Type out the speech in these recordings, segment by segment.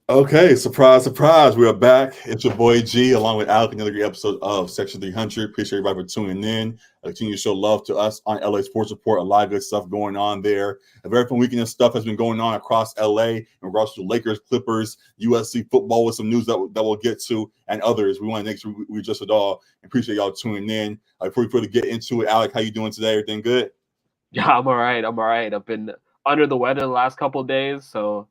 Okay, surprise, surprise. We are back. It's your boy G, along with Alec, another great episode of Section 300. Appreciate everybody for tuning in. Continue to show love to us on LA Sports Report. A lot of good stuff going on there. A very fun weekend of stuff has been going on across LA in regards to Lakers, Clippers, USC football with some news that we'll get to, and others. We want to make sure we adjust it all. Appreciate y'all tuning in. Before we get into it, Alec, how you doing today? Everything good? Yeah, I'm all right. I'm all right. I've been under the weather the last couple of days, so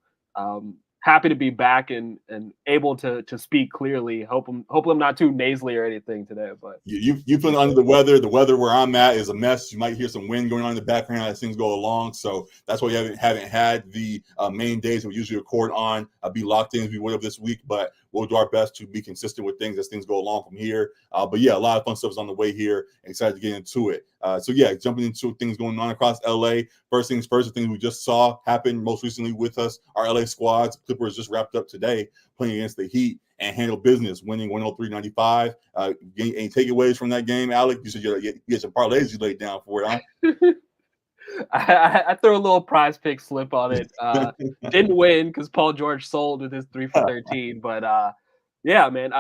happy to be back and able to speak clearly. Hope I'm not too nasally or anything today, but You feeling under the weather. The weather where I'm at is a mess. You might hear some wind going on in the background as things go along. So that's why we haven't had the main days that we usually record on be locked in as we would have this week. But we'll do our best to be consistent with things as things go along from here. But yeah, a lot of fun stuff is on the way here. Excited to get into it. So yeah, jumping into things going on across LA. First things first, the things we just saw happen most recently with us. Our LA squads, Clippers just wrapped up today playing against the Heat and handle business, winning 103-95. Any takeaways from that game, Alec? You said you had some parlays you laid down for it, huh? I threw a little prize pick slip on it. Didn't win because Paul George sold with his 3 for 13. But yeah, man.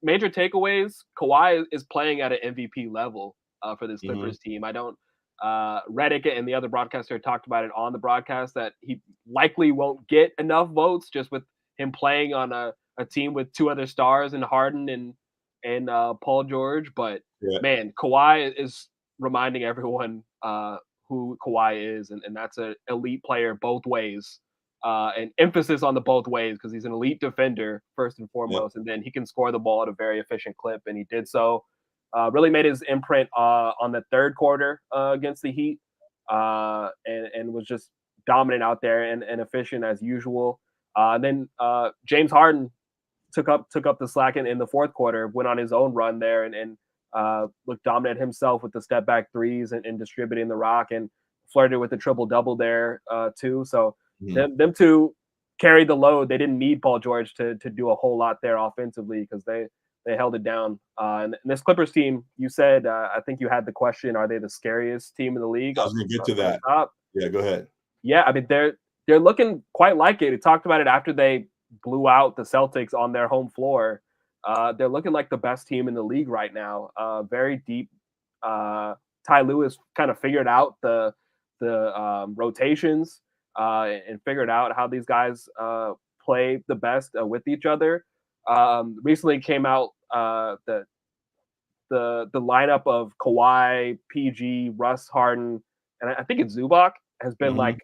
Major takeaways: Kawhi is playing at an MVP level for this Mm-hmm. Clippers team. I don't. Redick and the other broadcaster talked about it on the broadcast that he likely won't get enough votes just with him playing on a team with two other stars in Harden and Paul George. But Yeah. man, Kawhi is reminding everyone who Kawhi is, and that's an elite player both ways. And emphasis on the both ways because he's an elite defender first and Yep. foremost, and then he can score the ball at a very efficient clip, and he did so. Really made his imprint on the third quarter against the Heat, and was just dominant out there and efficient as usual. Then James Harden took up the slack in the fourth quarter, went on his own run there, and looked dominant himself with the step back threes and distributing the rock, and flirted with the triple double there too. So Mm-hmm. them two carried the load. They didn't need Paul George to do a whole lot there offensively because they held it down. And this Clippers team, you said, I think you had the question: are they the scariest team in the league I was going to get to from the that. top? Yeah, go ahead. Yeah, I mean they're looking quite like it. We talked about it after they blew out the Celtics on their home floor. They're looking like the best team in the league right now. Very deep. Ty Lewis kind of figured out the rotations and figured out how these guys play the best with each other. Recently came out the lineup of Kawhi, PG, Russ Harden, and I think it's Zubac has been Mm-hmm. like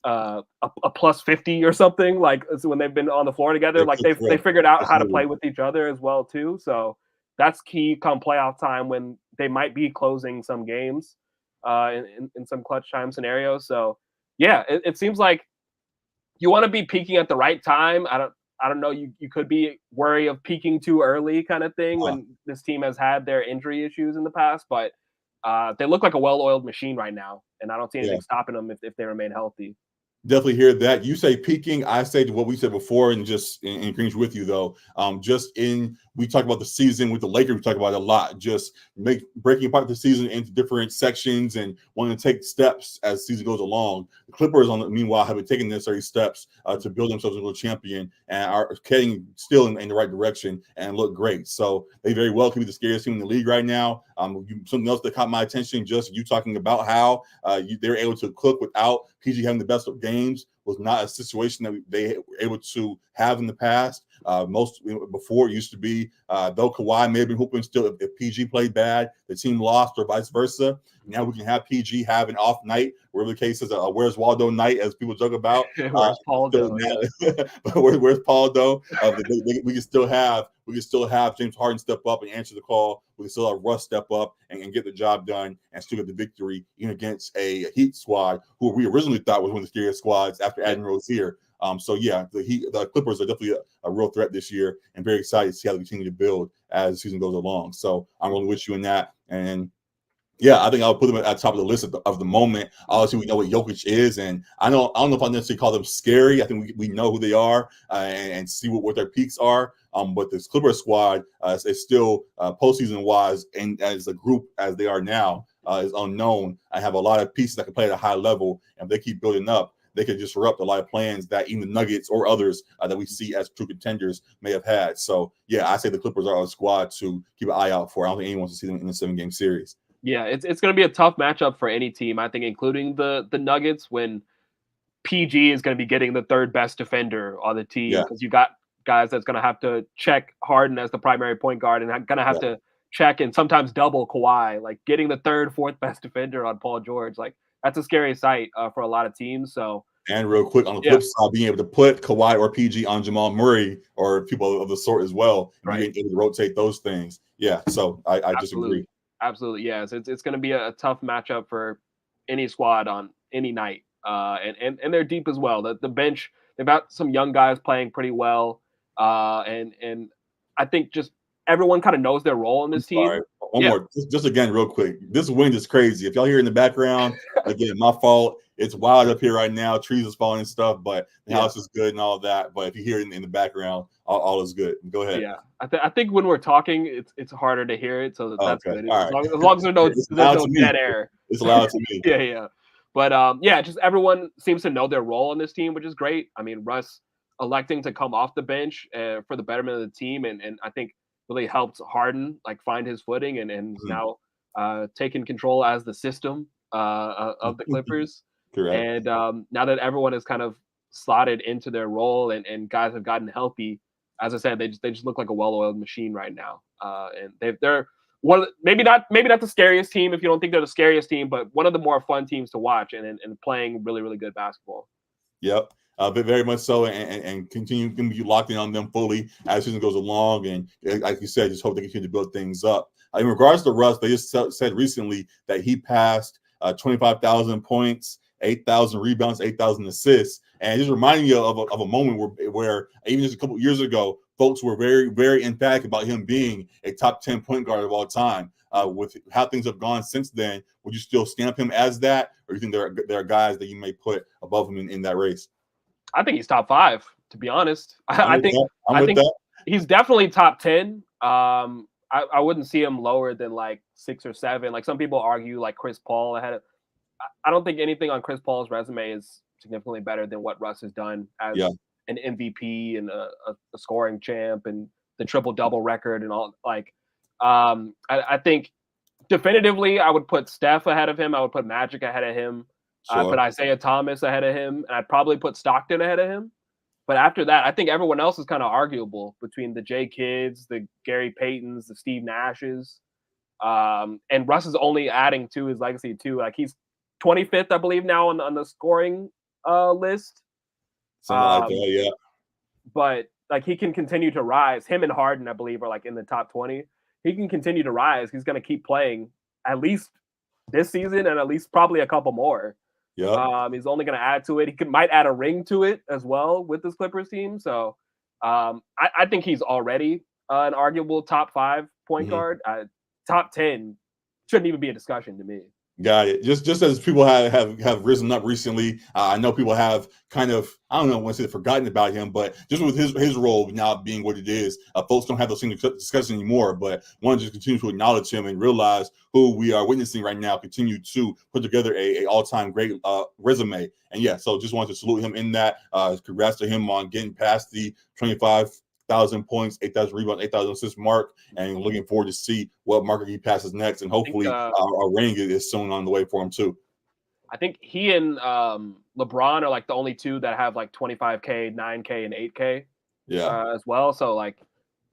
a plus 50 or something. Like when they've been on the floor together, like they figured out how to Absolutely. play with each other as well too. So that's key come playoff time when they might be closing some games in some clutch time scenarios. So yeah, it seems like you want to be peaking at the right time. I don't know. You could be wary of peaking too early, kind of thing, Uh, when this team has had their injury issues in the past. But they look like a well-oiled machine right now, and I don't see yeah. anything stopping them if they remain healthy. Definitely hear that. You say peaking, I say to what we said before, and just in agreement with you though. Just in we talk about the season with the Lakers, we talk about it a lot. Just breaking apart the season into different sections and wanting to take steps as the season goes along. The Clippers, on the meanwhile, have been taking necessary steps to build themselves into a champion and are heading still in the right direction and look great. So they very well could be the scariest team in the league right now. Something else that caught my attention, just you talking about how they were able to cook without PG having the best of games was not a situation that they were able to have in the past. Most before it used to be, though Kawhi may have been hooping still, if PG played bad, the team lost or vice versa. Now we can have PG have an off night, wherever the case is, a Where's Waldo night, as people joke about. Where's Paul Still Doe? now, Yeah. but where's Paul though? We can still have James Harden step up and answer the call. We can still have Russ step up and get the job done and still get the victory even against a Heat squad who we originally thought was one of the scariest squads after adding Rozier. So yeah, the Clippers are definitely a real threat this year, and very excited to see how they continue to build as the season goes along. So I'm really with you in that, and yeah, I think I'll put them at the top of the list of the moment. Obviously, we know what Jokic is, and I don't know if I necessarily call them scary. I think we know who they are and see what their peaks are. But this Clippers squad is still postseason wise, and as a group as they are now is unknown. I have a lot of pieces that can play at a high level, and if they keep building up, they could disrupt a lot of plans that even the Nuggets or others that we see as true contenders may have had. So, yeah, I say the Clippers are a squad to keep an eye out for. I don't think anyone wants to see them in a 7-game series. Yeah, it's going to be a tough matchup for any team, I think, including the Nuggets, when PG is going to be getting the third best defender on the team, because you got guys that's going to have to check Harden as the primary point guard and going to have to check and sometimes double Kawhi. Like, getting the third, fourth best defender on Paul George, like, that's a scary sight for a lot of teams. So, and real quick, on the flip side, being able to put Kawhi or PG on Jamal Murray or people of the sort as well, being able to rotate those things. Yeah, so I disagree. Absolutely, yes. It's going to be a tough matchup for any squad on any night. And they're deep as well. The bench, they've got some young guys playing pretty well. And I think just everyone kind of knows their role in this team. One more, just again, real quick. This wind is crazy. If y'all hear in the background, again, my fault. It's wild up here right now. Trees is falling and stuff, but the house is good and all that. But if you hear it in the background, all is good. Go ahead. Yeah, I think when we're talking, it's harder to hear it, so that's good. As long as there's no dead air. It's loud to me. Yeah. But just everyone seems to know their role in this team, which is great. I mean, Russ electing to come off the bench for the betterment of the team, and I think really helped Harden like find his footing and now taking control as the system of the Clippers. Correct. And now that everyone is kind of slotted into their role and guys have gotten healthy, as I said, they just look like a well-oiled machine right now. And they're one of maybe not the scariest team if you don't think they're the scariest team, but one of the more fun teams to watch and playing really, really good basketball. Yep. But very much so, and continue to be locked in on them fully as the season goes along. And like you said, just hope they continue to build things up. In regards to Russ, they just said recently that he passed 25,000 points, 8,000 rebounds, 8,000 assists. And it just reminding you of a moment where even just a couple of years ago, folks were very, very emphatic about him being a top 10 point guard of all time. With how things have gone since then, would you still stamp him as that? Or do you think there are guys that you may put above him in that race? I think he's top 5, to be honest. I think he's definitely top 10. I wouldn't see him lower than like 6 or 7. Like, some people argue like Chris Paul ahead of. I don't think anything on Chris Paul's resume is significantly better than what Russ has done as an MVP and a scoring champ and the triple-double record and all. Like, I think definitively I would put Steph ahead of him. I would put Magic ahead of him. I'd put Isaiah Thomas ahead of him, and I'd probably put Stockton ahead of him. But after that, I think everyone else is kind of arguable between the Jay Kidds, the Gary Paytons, the Steve Nashes. And Russ is only adding to his legacy too. Like, he's 25th, I believe, now on the scoring list. Something like that, yeah. But like, he can continue to rise. Him and Harden, I believe, are like in the top 20. He can continue to rise. He's going to keep playing at least this season and at least probably a couple more. Yeah. He's only going to add to it. He might add a ring to it as well with this Clippers team. So I think he's already an arguable top 5 point guard. Top 10 shouldn't even be a discussion to me. Got it. Just as people have risen up recently, I know people have kind of, I don't know, I want to say forgotten about him, but just with his role now being what it is, folks don't have those things to discuss anymore. But want to just continue to acknowledge him and realize who we are witnessing right now continue to put together a all-time great resume. And yeah, so just wanted to salute him in that. Congrats to him on getting past the 25,000 points, 8,000 rebounds, 8,000 assists mark, and looking forward to see what marker he passes next, and hopefully a ring is soon on the way for him too. I think he and LeBron are like the only two that have like 25K, 9K, and 8K as well. So like,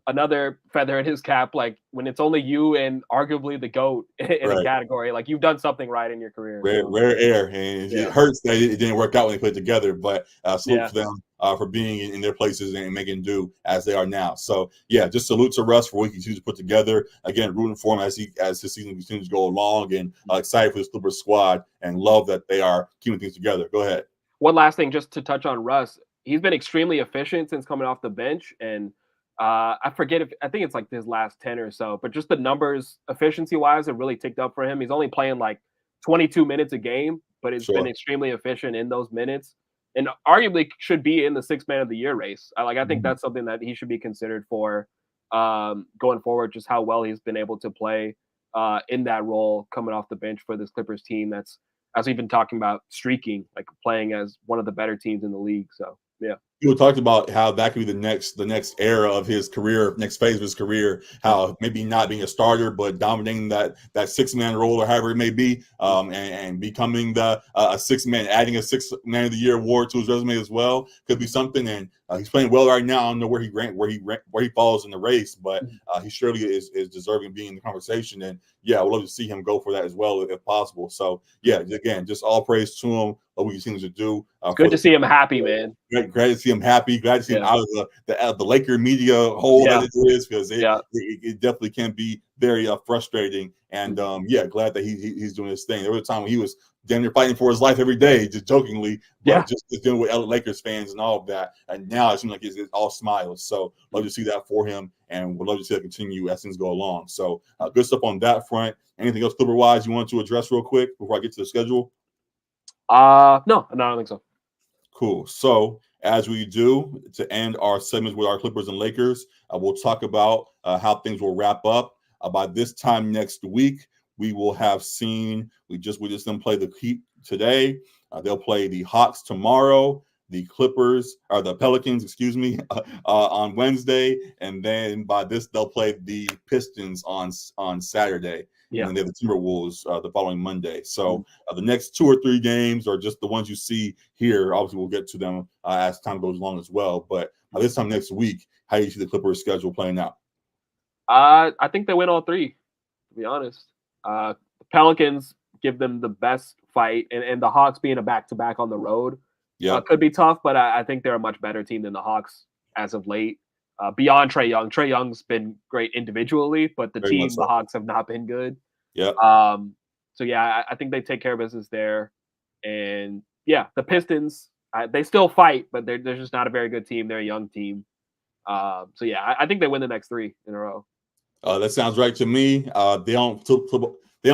another feather in his cap, like when it's only you and arguably the GOAT in a category, like you've done something right in your career. Rare air, and it hurts that it didn't work out when they put it together, but salute to them for being in their places and making do as they are now. So yeah, just salute to Russ for what he continues to put together. Again, rooting for him as his season continues to go along, and excited for this Clippers squad and love that they are keeping things together. Go ahead. One last thing, just to touch on Russ, he's been extremely efficient since coming off the bench, and I forget I think it's like his last 10 or so, but just the numbers efficiency wise have really ticked up for him. He's only playing like 22 minutes a game, but it's been extremely efficient in those minutes, and arguably should be in the 6th man of the year race. I think that's something that he should be considered for going forward, just how well he's been able to play in that role coming off the bench for this Clippers team that's as we've been talking about, streaking, like playing as one of the better teams in the league. So yeah. You talked about how that could be the next era of his career, next phase of his career. How maybe not being a starter, but dominating that 6-man role or however it may be, and becoming the a 6-man, adding a 6-man of the year award to his resume as well could be something. And he's playing well right now. I don't know where he falls in the race, but he surely is deserving of being in the conversation. And yeah, I would love to see him go for that as well if possible. So yeah, again, just all praise to him. What he seems to do. Good to see him happy, man. Glad to see him happy. Glad to see him out of the Laker media hole that it is, because it definitely can be very frustrating. And glad that he's doing his thing. There was a time when he was damn near fighting for his life every day, just jokingly, but just dealing with LA Lakers fans and all of that. And now it seems like it's all smiles. So love to see that for him, and would love to see that continue as things go along. So good stuff on that front. Anything else Clipper wise you want to address real quick before I get to the schedule? No, I don't think so. Cool. So as we do to end our segments with our Clippers and Lakers, we'll talk about how things will wrap up. By this time next week, we will have seen, we just them play the Heat today. They'll play the Hawks tomorrow, the Clippers, or the Pelicans, on Wednesday. And then by this, they'll play the Pistons on Saturday. Yeah. And then they have the Timberwolves the following Monday. So the next 2 or 3 games are just the ones you see here. Obviously, we'll get to them as time goes along as well. But by this time next week, how do you see the Clippers schedule playing out? I think they win all 3, to be honest. The Pelicans give them the best fight, and the Hawks being a back-to-back on the road could be tough, but I think they're a much better team than the Hawks as of late. Beyond Trae Young. Trae Young's been great individually, but the Hawks have not been good. Yeah. So yeah, I think they take care of business there. And yeah, the Pistons, they still fight, but they're just not a very good team. They're a young team. So yeah, I think they win the next 3 in a row. That sounds right to me. They don't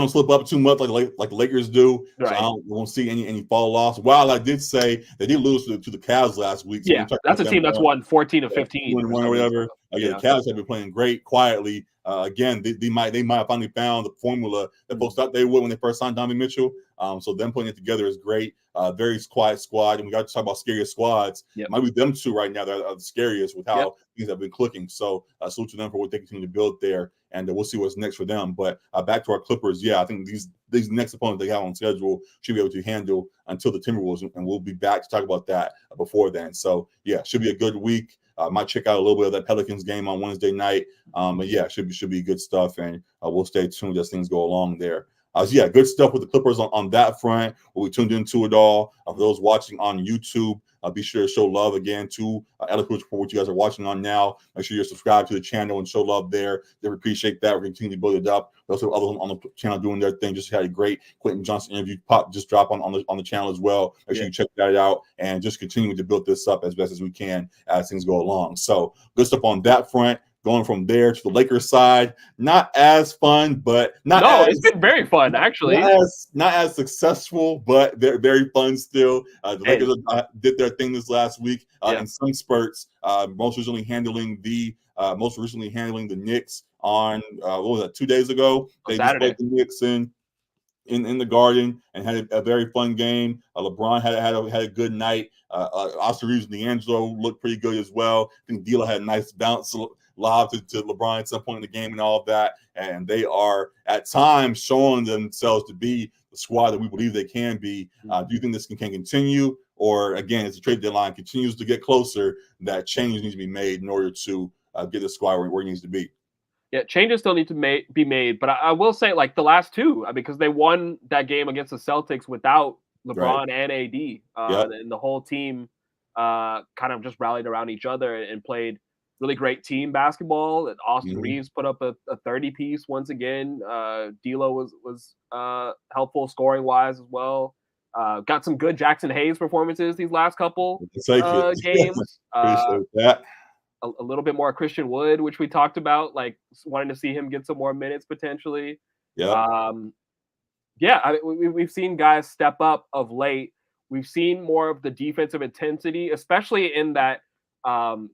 slip up too much like the Lakers do. Right. So I won't see any fall offs. While I did say they did lose to the Cavs last week. So that's a team that's won 14 or 15 or whatever. The Cavs have been playing great quietly. Again, they might have finally found the formula that folks thought they would when they first signed Donovan Mitchell. So them putting it together is great. Very quiet squad, and we got to talk about scariest squads. Might be them 2 right now that are the scariest with how things have been clicking. So salute to them for what they continue to build there, and we'll see what's next for them. But back to our Clippers, I think these next opponents they have on schedule should be able to handle until the Timberwolves, and we'll be back to talk about that before then. So should be a good week. Might check out a little bit of that Pelicans game on Wednesday night. But should be good stuff, and we'll stay tuned as things go along there. Good stuff with the Clippers on that front. We tuned into it all. For those watching on YouTube, be sure to show love again to Eloquence for what you guys are watching on now. Make sure you're subscribed to the channel and show love there. They appreciate that. We're continuing to build it up. We also have others on the channel doing their thing. Just had a great Quentin Johnson interview just drop on the channel as well. Make sure you check that out and just continue to build this up as best as we can as things go along. So good stuff on that front. Going from there to the Lakers side, not as fun, but it's been very fun actually. Not as successful, but they're very fun still. The Lakers did their thing this last week in some spurts. Most recently handling the Knicks on what was that, 2 days ago? They just played the Knicks in the Garden and had a very fun game. LeBron had a good night. Austin Reeves and D'Angelo looked pretty good as well. I think D'Lo had a nice bounce lob to LeBron at some point in the game and all of that. And they are at times showing themselves to be the squad that we believe they can be. Do you think this can continue? Or again, as the trade deadline continues to get closer, that changes need to be made in order to get the squad where it needs to be? Yeah, changes still need to be made. But I will say, like the last 2, because they won that game against the Celtics without LeBron and AD. And the whole team kind of just rallied around each other and played really great team basketball. And Austin Reeves put up a 30-piece once again. D'Lo was helpful scoring-wise as well. Got some good Jackson Hayes performances these last couple games. Appreciate that. A little bit more Christian Wood, which we talked about, like wanting to see him get some more minutes potentially. We've seen guys step up of late. We've seen more of the defensive intensity, especially in that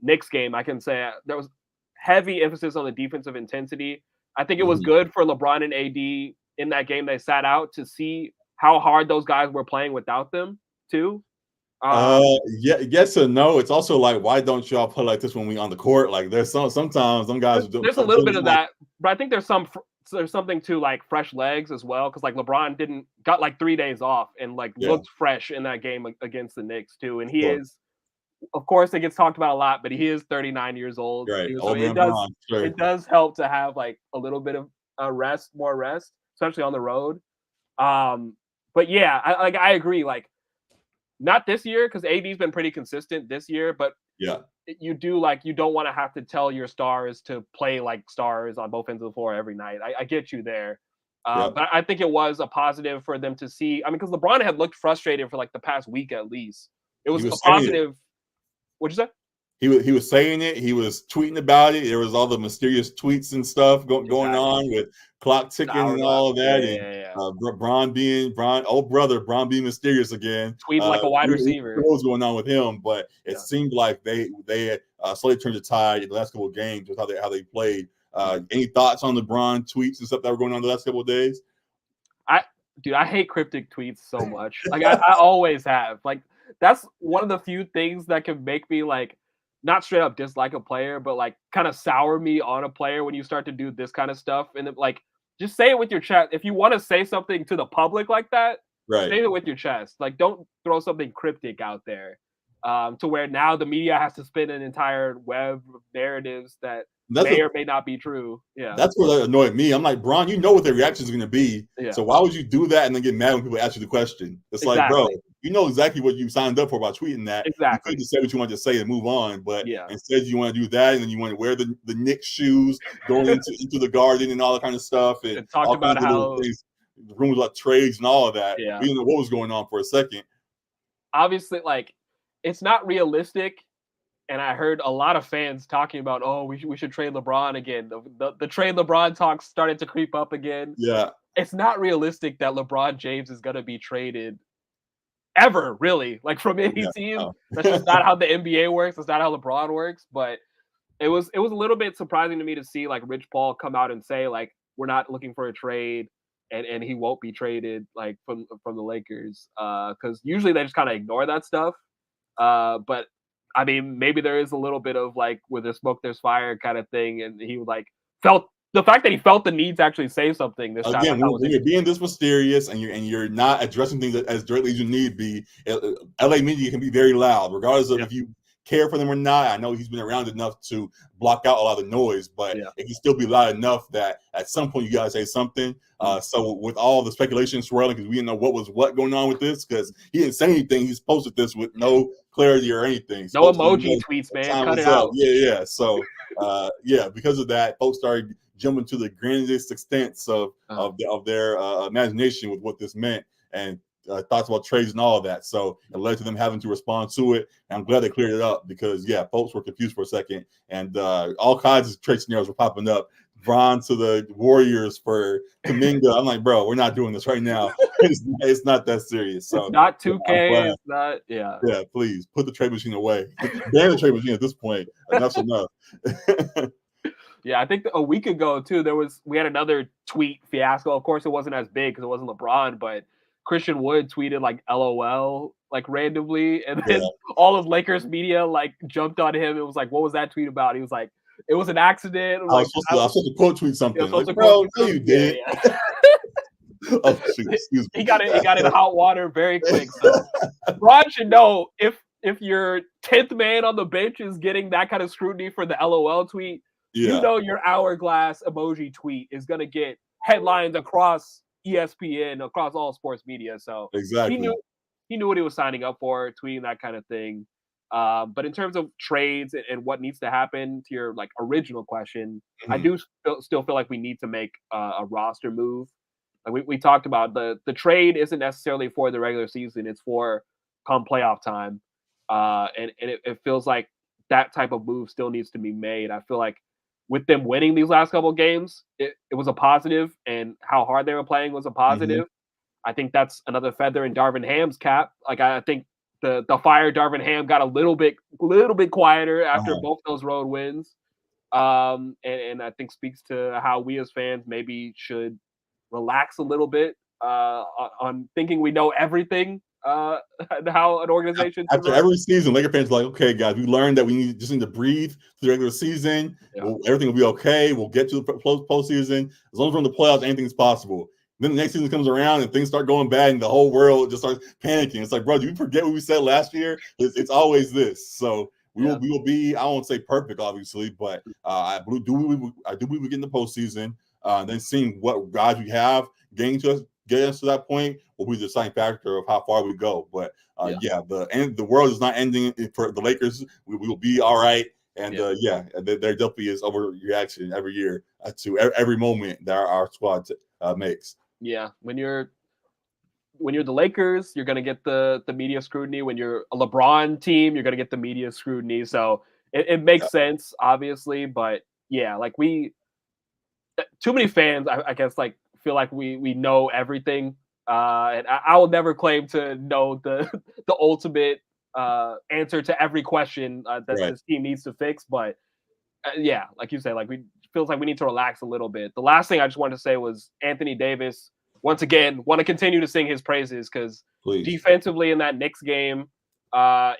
Knicks game. I can say there was heavy emphasis on the defensive intensity. I think it was good for LeBron and AD in that game they sat out to see how hard those guys were playing without them too. Yeah, yes and no. It's also like, why don't y'all play like this when we on the court? Like, there's sometimes them guys there's a little bit of that, but I think there's something to like fresh legs as well, because like LeBron got like 3 days off and like looked fresh in that game against the Knicks too, and he is, of course, it gets talked about a lot, but he is 39 years old. Right, So old man Bron, sure. it does help to have like a little bit of more rest, especially on the road. But yeah, I agree. Like, not this year, because AD's been pretty consistent this year, but yeah, you don't want to have to tell your stars to play like stars on both ends of the floor every night. I get you there. But I think it was a positive for them to see. I mean, because LeBron had looked frustrated for like the past week at least. It was a positive. What'd you say? He was saying it. He was tweeting about it. There was all the mysterious tweets and stuff going on with clock ticking and all of that. Bron, old brother, Bron being mysterious again. Tweeting like a wide receiver. What was going on with him? But it seemed like they slowly turned the tide in the last couple of games with how they played. Any thoughts on the Bron tweets and stuff that were going on the last couple of days? I hate cryptic tweets so much. Like I always have. Like, that's one of the few things that can make me like not straight up dislike a player, but like kind of sour me on a player when you start to do this kind of stuff. And like, just say it with your chest. If you want to say something to the public like that, say it with your chest. Like, don't throw something cryptic out there to where now the media has to spin an entire web of narratives that may or may not be true. Yeah, that's what annoyed me. I'm like, Bron, you know what the reaction is going to be. Yeah. So why would you do that and then get mad when people ask you the question? It's like, bro, you know exactly what you signed up for by tweeting that. Exactly. You could just say what you wanted to say and move on, but instead you want to do that, and then you want to wear the Knicks shoes going into the garden and all that kind of stuff, and talk about how things, rumors about trades and all of that. Yeah. We didn't know what was going on for a second. Obviously, like, it's not realistic. And I heard a lot of fans talking about, oh, we should trade LeBron again. The trade LeBron talks started to creep up again. Yeah. It's not realistic that LeBron James is going to be traded ever, really. Like, from any team. No. That's just not how the NBA works. That's not how LeBron works. But it was a little bit surprising to me to see, like, Rich Paul come out and say, like, we're not looking for a trade. And he won't be traded, like, from the Lakers. Because usually they just kind of ignore that stuff. But I mean, maybe there is a little bit of like, where there's smoke, there's fire kind of thing. And he like felt the fact that he felt the need to actually say something this time. Again, when you're being this mysterious and you're not addressing things as directly as you need be, LA media can be very loud, regardless of if you care for them or not. I know he's been around enough to block out a lot of the noise, but it can still be loud enough that at some point you gotta say something. So with all the speculation swirling, because we didn't know what going on with this, because he didn't say anything. He's posted this with no clarity or anything. No emoji tweets, man. Cut it out. Yeah. So because of that, folks started jumping to the grandest extents of their imagination with what this meant, and thoughts about trades and all of that. So it led to them having to respond to it. And I'm glad they cleared it up, because folks were confused for a second, and all kinds of trade scenarios were popping up. Bron to the Warriors for Kuminga. I'm like, bro, we're not doing this right now. It's not that serious. So it's not 2K. It's not. Yeah. Please put the trade machine away. Ban the trade machine at this point. Enough's enough. Yeah, I think a week ago too, we had another tweet fiasco. Of course, it wasn't as big because it wasn't LeBron, but Christian Wood tweeted like LOL like randomly, and then all of Lakers media like jumped on him. It was like, what was that tweet about? He was like, it was an accident. I was supposed to quote tweet something. Like, bro, no, you did. Oh, shoot, excuse me. He got in hot water very quick. So Bron should know if your 10th man on the bench is getting that kind of scrutiny for the LOL tweet, you know your hourglass emoji tweet is gonna get headlines across ESPN, across all sports media. So exactly, he knew what he was signing up for, tweeting that kind of thing. But in terms of trades and what needs to happen, to your like original question, I do still feel like we need to make a roster move. Like we talked about, the trade isn't necessarily for the regular season; it's for come playoff time. And it feels like that type of move still needs to be made. I feel like with them winning these last couple of games, it was a positive, and how hard they were playing was a positive. I think that's another feather in Darvin Ham's cap. Like, I think the fire Darvin Ham got a little bit quieter after both those road wins. And I think speaks to how we as fans maybe should relax a little bit on thinking we know everything how an organization should After run. every season, Laker fans are like, okay, guys, we learned that we just need to breathe through the regular season. Yeah. Everything will be okay. We'll get to the postseason. As long as we're in the playoffs, anything's possible. Then the next season comes around and things start going bad and the whole world just starts panicking. It's like, bro, do you forget what we said last year? It's always this. So we will be, I won't say perfect, obviously, but I do believe we get in the postseason. Then seeing what guys we have getting us to that point will be the deciding factor of how far we go. But the world is not ending for the Lakers. We will be all right. And there definitely is overreaction every year to every moment that our squad makes. Yeah, when you're the Lakers, you're gonna get the media scrutiny. When you're a LeBron team, you're gonna get the media scrutiny. So it makes sense, obviously, but yeah, like too many fans, I guess, like feel like we know everything, and I will never claim to know the the ultimate answer to every question that this team needs to fix. But yeah, like you say, like we feels like we need to relax a little bit. The last thing I just wanted to say was Anthony Davis. Once again, want to continue to sing his praises because defensively in that Knicks game,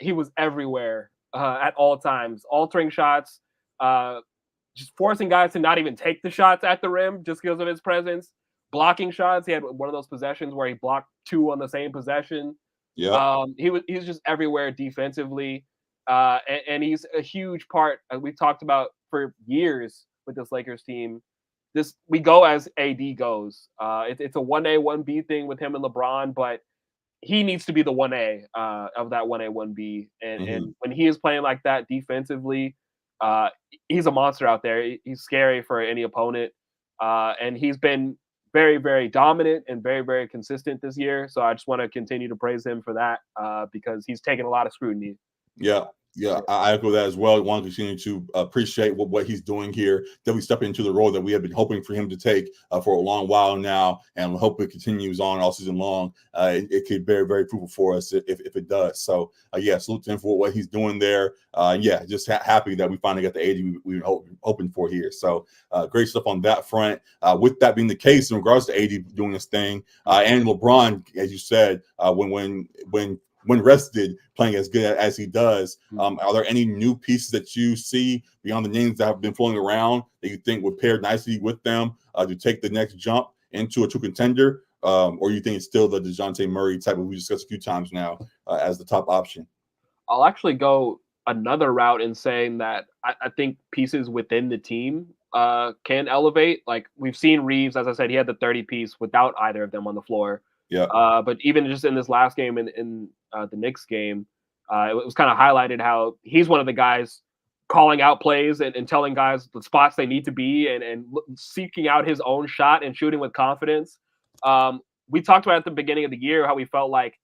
he was everywhere at all times, altering shots, just forcing guys to not even take the shots at the rim just because of his presence, blocking shots. He had one of those possessions where he blocked 2 on the same possession. Yeah. He's just everywhere defensively. And he's a huge part, as we've talked about for years with this Lakers team. We go as AD goes. It's a 1A, 1B thing with him and LeBron, but he needs to be the 1A of that 1A, 1B. And when he is playing like that defensively, he's a monster out there. He's scary for any opponent. And he's been very, very dominant and very, very consistent this year. So I just want to continue to praise him for that because he's taken a lot of scrutiny. Yeah, I echo that as well. I want to continue to appreciate what he's doing here. Definitely stepping into the role that we have been hoping for him to take for a long while now, and we hope it continues on all season long. It could be very, very fruitful for us if it does. So, salute to him for what he's doing there. Just happy that we finally got the AD we were hoping for here. So, great stuff on that front. With that being the case, in regards to AD doing this thing, and LeBron, as you said, when rested, playing as good as he does, are there any new pieces that you see beyond the names that have been floating around that you think would pair nicely with them to take the next jump into a true contender? Or you think it's still the DeJounte Murray type, we discussed a few times now, as the top option? I'll actually go another route in saying that I think pieces within the team can elevate. Like we've seen Reeves, as I said, he had the 30 piece without either of them on the floor. Yeah. But even just in this last game in the Knicks game, it was kind of highlighted how he's one of the guys calling out plays and telling guys the spots they need to be and seeking out his own shot and shooting with confidence. We talked about at the beginning of the year how we felt like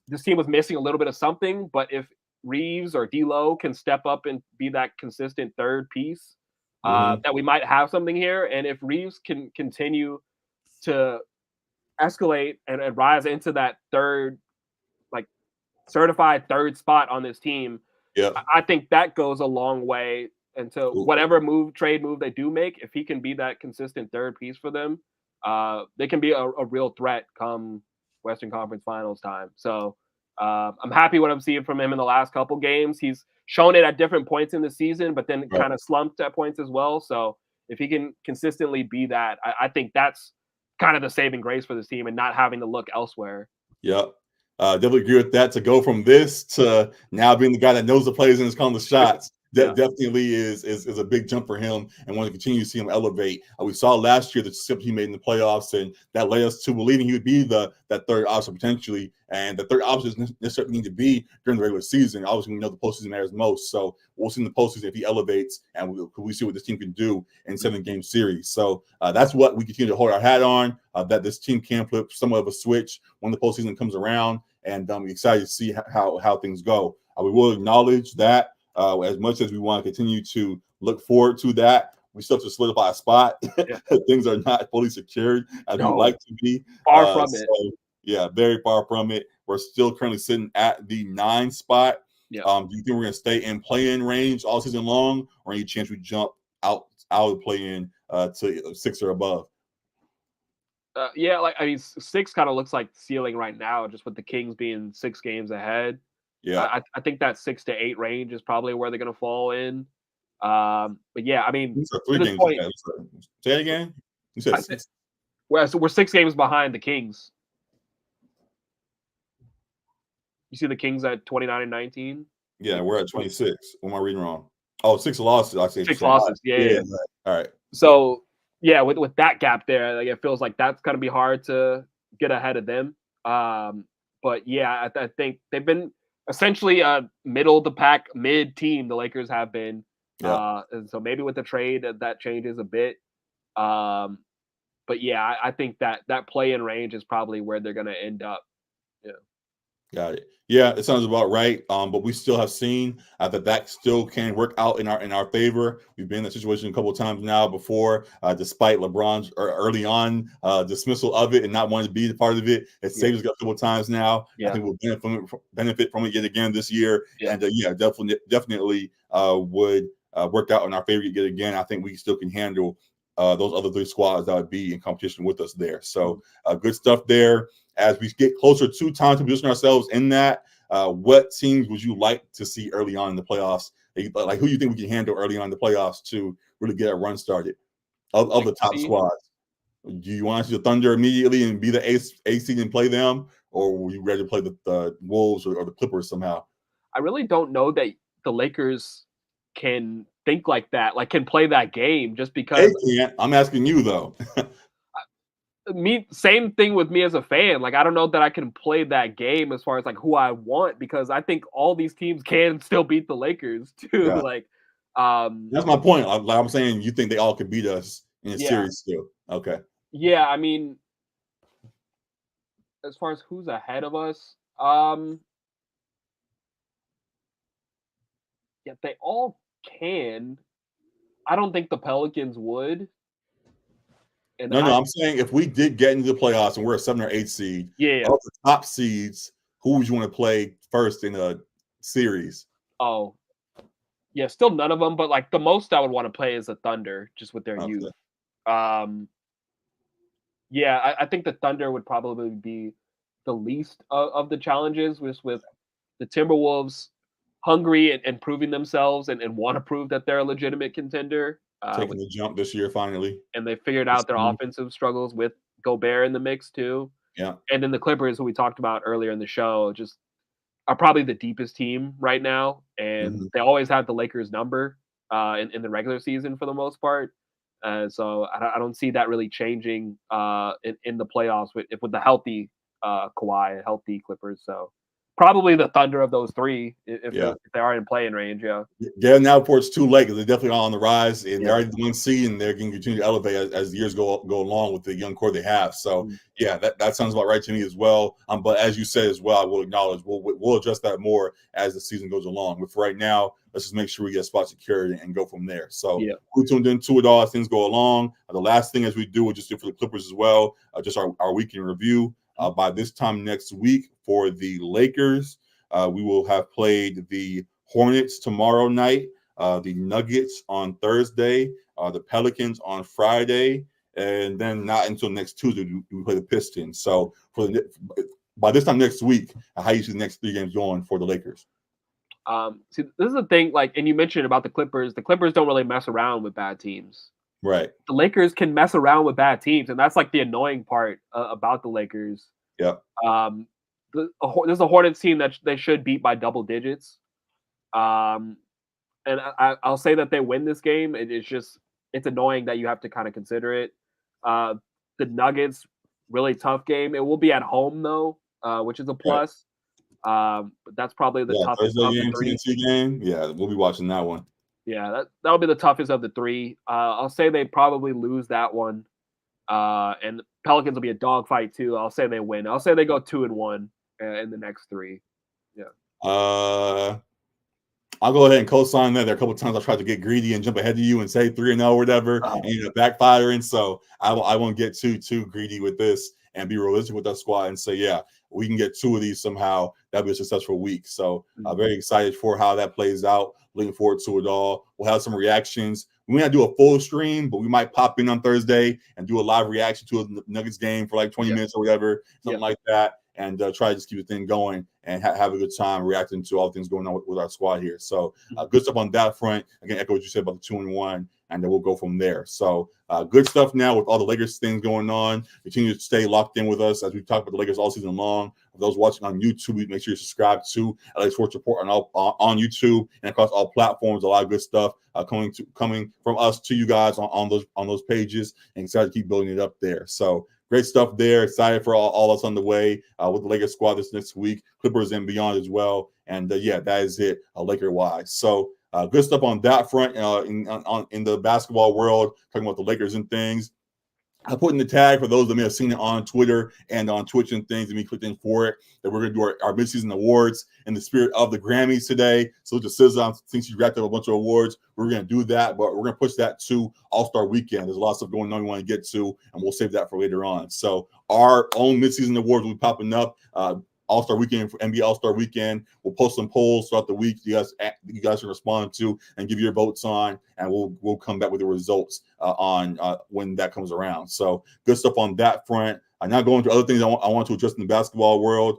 this team was missing a little bit of something, but if Reeves or D'Lo can step up and be that consistent third piece, that we might have something here. And if Reeves can continue to escalate and rise into that third, like certified third spot on this team, I think that goes a long way into whatever trade move they do make. If he can be that consistent third piece for them, they can be a real threat come Western Conference Finals time. So I'm happy what I'm seeing from him in the last couple games. He's shown it at different points in the season, but then kind of slumped at points as well. So if he can consistently be that, I think that's kind of the saving grace for this team and not having to look elsewhere. Yeah. Definitely agree with that. To go from this to now being the guy that knows the plays and is calling the shots, definitely is a big jump for him, and want to continue to see him elevate. We saw last year the step he made in the playoffs, and that led us to believing he would be that third option potentially. And the third option doesn't necessarily need to be during the regular season. Obviously, we know the postseason matters most, so we'll see in the postseason if he elevates, and we see what this team can do in 7-game series. So that's what we continue to hold our hat on. That this team can flip somewhat of a switch when the postseason comes around, and I'm excited to see how things go. We will acknowledge that. As much as we want to continue to look forward to that, we still have to solidify a spot. Things are not fully secured as we'd like to be. Far from it. Yeah, very far from it. We're still currently sitting at the 9 spot. Do you think we're going to stay in play-in range all season long, or any chance we jump out of play-in to 6 or above? Yeah, like I mean, 6 kind of looks like ceiling right now, just with the Kings being 6 games ahead. Yeah. I think that 6 to 8 range is probably where they're going to fall in. But yeah, I mean, These are to three this games point, ahead. Say it again. You said I think six. we're 6 games behind the Kings. You see the Kings at 29-19. Yeah, we're at 26. What am I reading wrong? Oh, 6 losses. I say 6 saying, losses. Yeah, yeah, yeah. right. All right. So yeah, with that gap there, like it feels like that's gonna be hard to get ahead of them. But yeah, I think they've been essentially a middle of the pack mid team. The Lakers have been, Yeah. and so maybe with the trade that changes a bit. Um, but yeah, I think that play in range is probably where they're gonna end up. Yeah. Got it. Yeah, it sounds about right. But we still have seen that still can work out in our favor. We've been in that situation a couple of times now before, despite LeBron's early on dismissal of it and not wanting to be a part of it. It Yeah. saved us a couple of times now. I Yeah. think we'll benefit from it yet again this year. Yeah. And yeah, definitely would work out in our favor yet again. I think we still can handle those other three squads that would be in competition with us there. So good stuff there. As we get closer to time to position ourselves in that, what teams would you like to see early on in the playoffs? Like who you think we can handle early on in the playoffs to really get a run started of the top squads? Do you want to see the Thunder immediately and be the ace seed and play them, or would you rather play the Wolves or the Clippers somehow? I really don't know that the Lakers can think like that, like can play that game just They because can't. I'm asking you though. me same thing with me as a fan. Like I don't know that I can play that game as far as like who I want because I think all these teams can still beat the Lakers too. Yeah, Like that's my point. Like I'm saying, you think they all could beat us in a yeah. series still? Okay. Yeah, I mean as far as who's ahead of us, yeah, they all can. I don't think the Pelicans would. And No, I'm saying if we did get into the playoffs and we're a 7 or 8 seed, yeah. of the top seeds, who would you want to play first in a series? Oh, yeah, still none of them, but like the most I would want to play is the Thunder, just with their Okay. youth. Um, yeah, I think the Thunder would probably be the least of the challenges, with the Timberwolves hungry and proving themselves and want to prove that they're a legitimate contender. Taking the jump this year finally. And they figured out their offensive struggles with Gobert in the mix too. Yeah. And then the Clippers, who we talked about earlier in the show, just are probably the deepest team right now, and they always have the Lakers' number in the regular season for the most part. So I don't see that really changing in the playoffs with the healthy Kawhi, healthy Clippers. So probably the Thunder of those three if they are in playing range. Yeah, now before it's too late because they're definitely all on the rise and they're already the 1 seed and they're going to continue to elevate as the years go along with the young core they have. So yeah, that sounds about right to me as well. But as you said as well, I will acknowledge we'll adjust that more as the season goes along. But for right now, let's just make sure we get spot security and go from there. So we tuned into it all as things go along. The last thing as we do, we'll just do for the Clippers as well, just our weekend review. By this time next week for the Lakers, we will have played the Hornets tomorrow night, the Nuggets on Thursday, the Pelicans on Friday, and then not until next Tuesday do we play the Pistons. So by this time next week, how you see the next 3 games going for the Lakers? See, this is the thing. Like, and you mentioned about the Clippers. The Clippers don't really mess around with bad teams. Right. The Lakers can mess around with bad teams, and that's like the annoying part about the Lakers. Yeah. There's a Hornets team that they should beat by double digits. And I'll say that they win this game. It's annoying that you have to kind of consider it. The Nuggets, really tough game. It will be at home though, which is a plus. But that's probably the toughest of the 3. TNT game. Yeah, we'll be watching that one. Yeah, that'll be the toughest of the 3. I'll say they probably lose that one. And the Pelicans will be a dogfight too. I'll say they win. I'll say they go 2-1 in the next 3. Yeah. I'll go ahead and co-sign that. There are a couple of times I tried to get greedy and jump ahead of you and say 3-0 or whatever, and ended up backfiring. So I won't get too greedy with this and be realistic with that squad and say, yeah, we can get 2 of these somehow. That'll be a successful week. So I'm very excited for how that plays out. looking forward to it all. We'll have some reactions. We may not do a full stream, but we might pop in on Thursday and do a live reaction to a Nuggets game for like 20 minutes or whatever, something like that, and try to just keep the thing going and have a good time reacting to all the things going on with our squad here. So good stuff on that front. Again, echo what you said about the 2-1, and then we'll go from there. So good stuff now with all the Lakers things going on. Continue to stay locked in with us as we talk about the Lakers all season long. For those watching on YouTube, make sure you subscribe to LA Sports Report on YouTube and across all platforms. A lot of good stuff coming from us to you guys on those pages, and excited to keep building it up there. So great stuff there. Excited for all us on the way with the Lakers squad this next week, Clippers and beyond as well. And that is it, Laker wise. So good stuff on that front in the basketball world, talking about the Lakers and things. I put in the tag for those that may have seen it on Twitter and on Twitch and things, and we clicked in for it, that we're going to do our midseason awards in the spirit of the Grammys today. So just SZA, since you wrapped up a bunch of awards, we're going to do that, but we're going to push that to All-Star Weekend. There's a lot of stuff going on we want to get to, and we'll save that for later on. So our own midseason awards will be popping up. All-Star Weekend for NBA All-Star Weekend. We'll post some polls throughout the week you guys can respond to and give your votes on, and we'll come back with the results on when that comes around. So good stuff on that front. I'm now going to other things I want to address in the basketball world.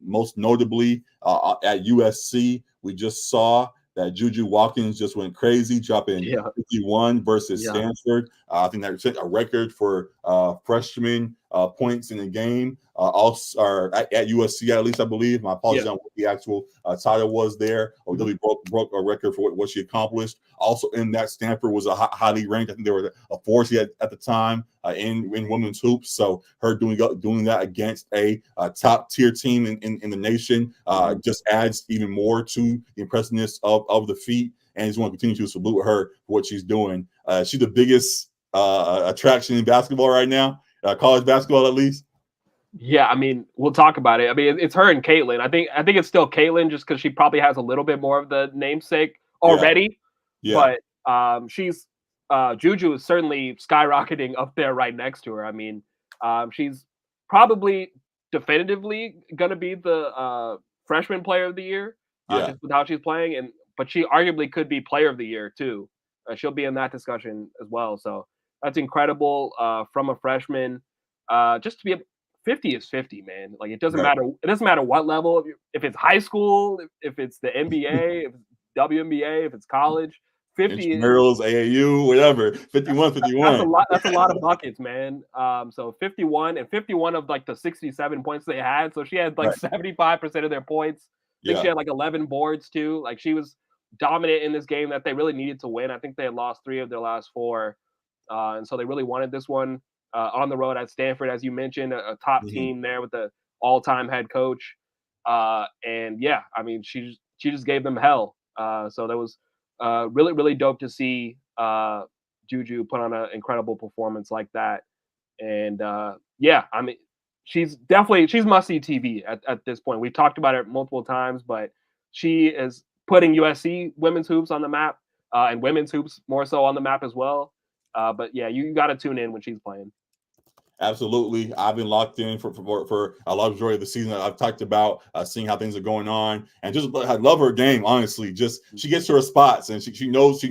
Most notably at USC, we just saw that Juju Watkins just went crazy, dropping 51 versus Stanford. I think that set a record for freshman points in the game. Also, at USC, at least I believe. My apologies on what the actual title was there. Really broke a record for what she accomplished. Also in that, Stanford was a highly ranked. I think they were a fourth at the time in women's hoops. So her doing that against a top tier team in the nation just adds even more to the impressiveness of the feat. And just want to continue to salute her for what she's doing. She's the biggest attraction in basketball right now, college basketball at least. Yeah, I mean, we'll talk about it. I mean, it's her and Caitlin. I think it's still Caitlin just because she probably has a little bit more of the namesake already. Yeah. But she's Juju is certainly skyrocketing up there right next to her. I mean, she's probably definitively going to be the freshman player of the year just with how she's playing. But she arguably could be player of the year too. She'll be in that discussion as well. So that's incredible from a freshman. Just to be 50 is 50, man. Like it doesn't matter. It doesn't matter what level. If it's high school, if it's the NBA, if it's WNBA, if it's college, 50 is girls, AAU, whatever. 51. That's a lot of buckets, man. So 51 of like the 67 points they had. So she had like 75% of their points. I think she had like 11 boards too. Like she was dominant in this game that they really needed to win. I think they had lost 3 of their last 4. And so they really wanted this one. On the road at Stanford, as you mentioned, a top team there with the all-time head coach. And yeah, I mean, she just gave them hell. So that was really, really dope to see Juju put on an incredible performance like that. And yeah, I mean, she's must-see TV at this point. We've talked about it multiple times, but she is putting USC women's hoops on the map and women's hoops more so on the map as well. But yeah, you got to tune in when she's playing. Absolutely. I've been locked in for a lot of joy of the season. I've talked about seeing how things are going on, and just I love her game. Honestly, just she gets to her spots, and she knows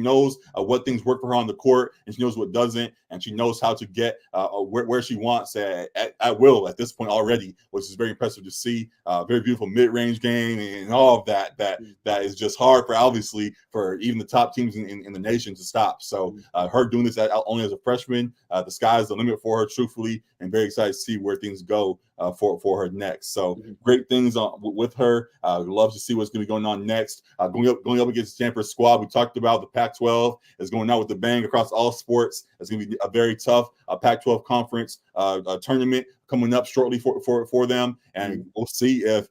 what things work for her on the court, and she knows what doesn't, and she knows how to get where she wants at will at this point already, which is very impressive to see. Very beautiful mid-range game and all of that is just hard for even the top teams in the nation to stop. So her doing this only as a freshman, the sky is the limit for her, truthfully. And very excited to see where things go for her next. So great things with her. Love to see what's going to be going on next. Going up against the Stanford squad, we talked about the Pac-12 is going out with the bang across all sports. It's going to be a very tough Pac-12 conference tournament coming up shortly for them, and we'll see if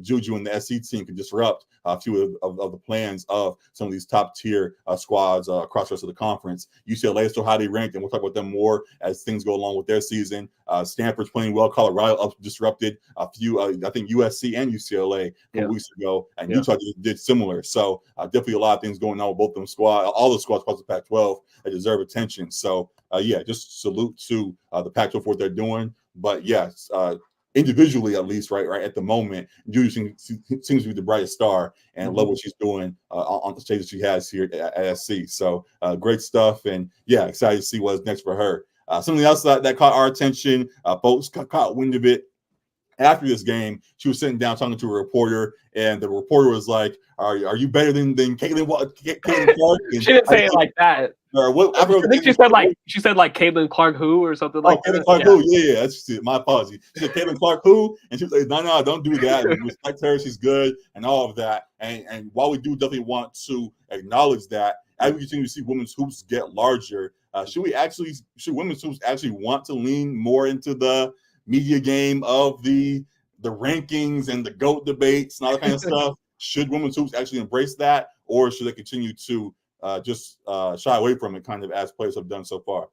Juju and the SC team can disrupt a few of the plans of some of these top tier squads across the rest of the conference. UCLA is still highly ranked, and we'll talk about them more as things go along with their season. Stanford's playing well. Colorado disrupted a few, I think USC and UCLA a couple weeks ago, and Utah did similar. So definitely a lot of things going on with both them squads. All the squads across the Pac-12 that deserve attention. So just salute to the Pac-12 for what they're doing. But yes, individually at least, right at the moment, Juju seems to be the brightest star, and love what she's doing on the stage that she has here at SC. So great stuff, and yeah, excited to see what's next for her. Something else that caught our attention, folks caught wind of it after this game. She was sitting down talking to a reporter, and the reporter was like, "Are you better than Caitlin Clark?" And she didn't say it like that. Or what? I think she said like Caitlin Clark who or something like that. Caitlin Clark who? Yeah, that's it. My apologies. She said Caitlin Clark who, and she was like, "No, don't do that. Respect her. She's good, and all of that." And while we do definitely want to acknowledge that, as we continue to see women's hoops get larger, should women's hoops actually want to lean more into the media game of the rankings and the GOAT debates and all that kind of stuff? Should women's hoops actually embrace that, or should they continue to just shy away from it, kind of as players have done so far?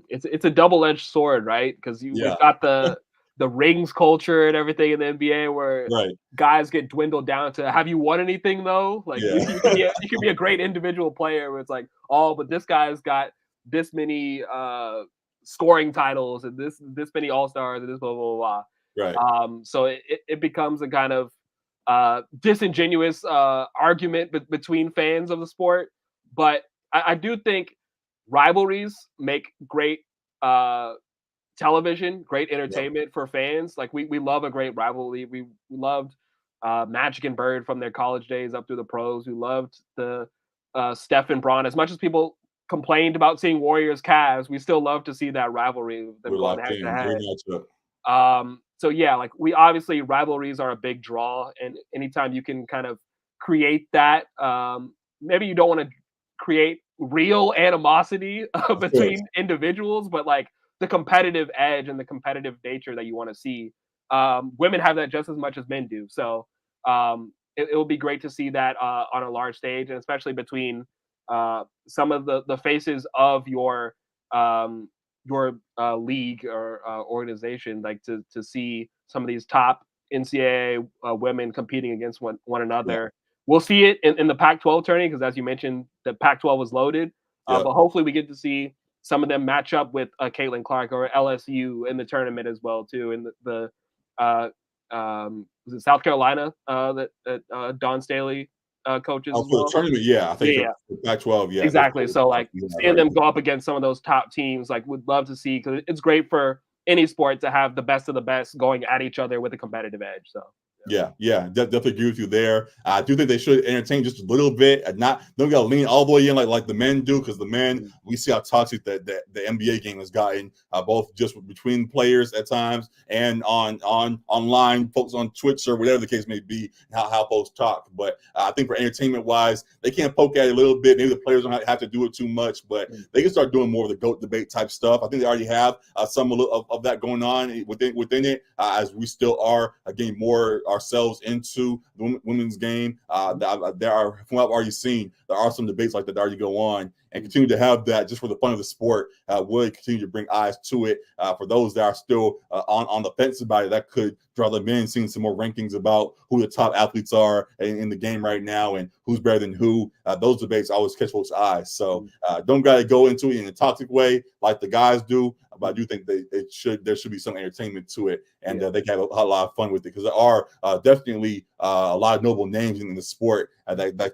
It's a double-edged sword, right? Because we've got the rings culture and everything in the NBA where guys get dwindled down to, have you won anything though? Like you can be a great individual player where it's like, oh, but this guy's got this many scoring titles and this many all-stars and this blah blah blah. Right. So it becomes a kind of disingenuous argument between fans of the sport. But I do think rivalries make great television, great entertainment for fans. Like we love a great rivalry. We loved Magic and Bird from their college days up through the pros. We loved the Steph and Bron. As much as people complained about seeing Warriors Cavs, we still love to see that rivalry. Them going head to head. So yeah, like we obviously rivalries are a big draw, and anytime you can kind of create that, maybe you don't want to create real animosity between individuals, but like the competitive edge and the competitive nature that you want to see. Women have that just as much as men do. So it will be great to see that on a large stage, and especially between some of the faces of your league or organization, like to see some of these top NCAA women competing against one another. Yeah. We'll see it in the Pac-12 tourney because, as you mentioned, the Pac-12 was loaded. But hopefully we get to see some of them match up with Caitlin Clark or LSU in the tournament as well, too. And was it South Carolina that Dawn Staley coaches as well? For the tournament, yeah. I think the Pac-12, yeah. Exactly. So, like, seeing them go up against some of those top teams, like, would love to see, because it's great for any sport to have the best of the best going at each other with a competitive edge. So. Yeah, definitely agree with you there. I do think they should entertain just a little bit, and don't gotta lean all the way in like the men do, because the men, we see how toxic the NBA game has gotten, both just between players at times and on online, folks on Twitch or whatever the case may be, how folks talk. But I think for entertainment wise, they can poke at it a little bit. Maybe the players don't have to do it too much, but they can start doing more of the GOAT debate type stuff. I think they already have some of that going on within it, as we still are getting more ourselves into the women's game. There are, from what I've already seen, there are some debates like that already go on, and continue to have that just for the fun of the sport. Would continue to bring eyes to it. For those that are still on the fence about it, that could draw them in, seeing some more rankings about who the top athletes are in the game right now and who's better than who. Those debates always catch folks' eyes. So don't got to go into it in a toxic way like the guys do, but I do think there should be some entertainment to it, and they can have a lot of fun with it, because there are definitely a lot of noble names in the sport that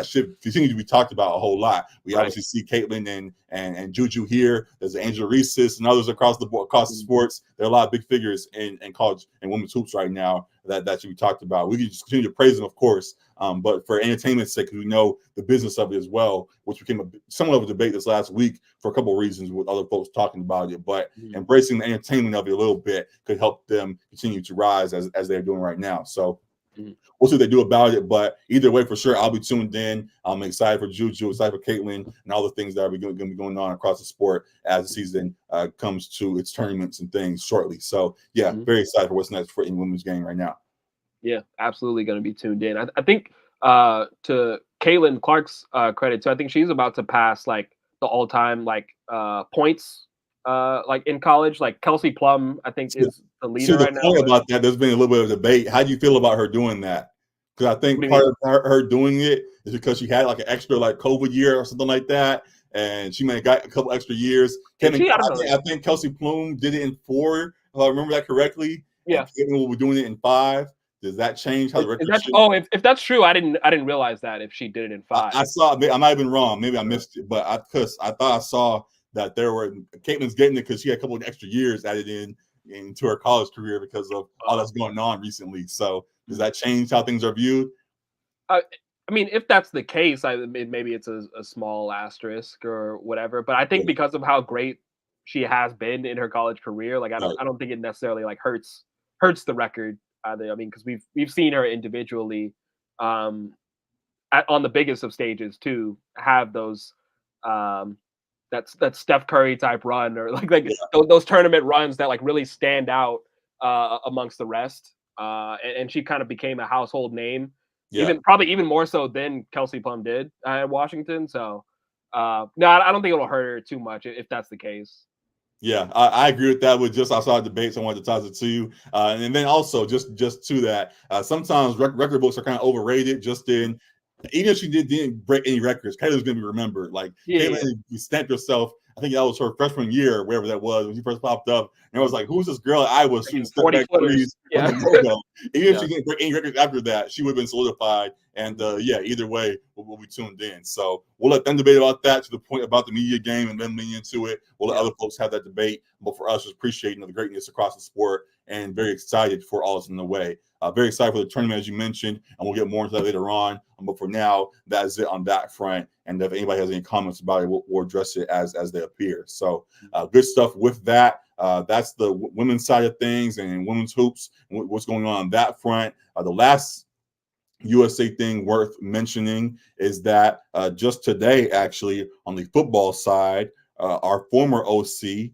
should continue to be talked about a whole lot. We obviously see Caitlin and Juju here. There's Angela Reese and others across the sports. There are a lot of big figures in college and women's hoops right now that should be talked about. We can just continue to praise them, of course, but for entertainment's sake, we know the business of it as well, which became somewhat of a debate this last week for a couple of reasons with other folks talking about it. But embracing the entertainment of it a little bit could help them continue to rise as they're doing right now. So we'll see what they do about it. But either way, for sure, I'll be tuned in. I'm excited for Juju, excited for Caitlin, and all the things that are going to be going on across the sport as the season comes to its tournaments and things shortly. So, very excited for what's next for in women's game right now. Yeah, absolutely going to be tuned in. I think to Caitlin Clark's credit, too, I think she's about to pass like the all-time points in college. Like Kelsey Plum, I think is the leader right now. About that, there's been a little bit of debate. How do you feel about her doing that? Because I think part of her doing it is because she had like an extra COVID year or something like that, and she may have got a couple extra years. I think Kelsey Plum did it in 4, if I remember that correctly. and Caitlin will be doing it in 5. Does that change how the record should? Oh, if that's true, I didn't realize that if she did it in 5. I saw. I might have been wrong. Maybe I missed it, but because I thought I saw that there were Caitlin's getting it because she had a couple of extra years added into her college career because of all that's going on recently. So does that change how things are viewed? I mean, if that's the case, maybe it's a small asterisk or whatever. But I think because of how great she has been in her college career, like I don't think it necessarily like hurts the record either. I mean, because we've seen her individually on the biggest of stages too have those that Steph Curry type run or those tournament runs that like really stand out amongst the rest. And she kind of became a household name. Yeah. Probably even more so than Kelsey Plum did at Washington. So no, I don't think it'll hurt her too much if that's the case. Yeah, I agree with that. With just I saw debates, I wanted to toss it to you, and then also just to that, sometimes record books are kind of overrated. Just in even if she didn't break any records, Kayla's going to be remembered. Like Kayla, you stamped yourself. I think that was her freshman year, wherever that was, when she first popped up. And it was like, who's this girl at Iowa shooting step back threes? Yeah. Even if she didn't break any records after that, she would have been solidified. And either way, we'll be tuned in. So we'll let them debate about that to the point about the media game and then lean into it. We'll let other folks have that debate. But for us, just appreciating the greatness across the sport and very excited for all that's in the way. Very excited for the tournament, as you mentioned, and we'll get more into that later on. But for now, that is it on that front. And if anybody has any comments about it, we'll address it as they appear. So good stuff with that. That's the women's side of things and women's hoops, what's going on that front. The last USA thing worth mentioning is that just today, actually, on the football side, our former OC,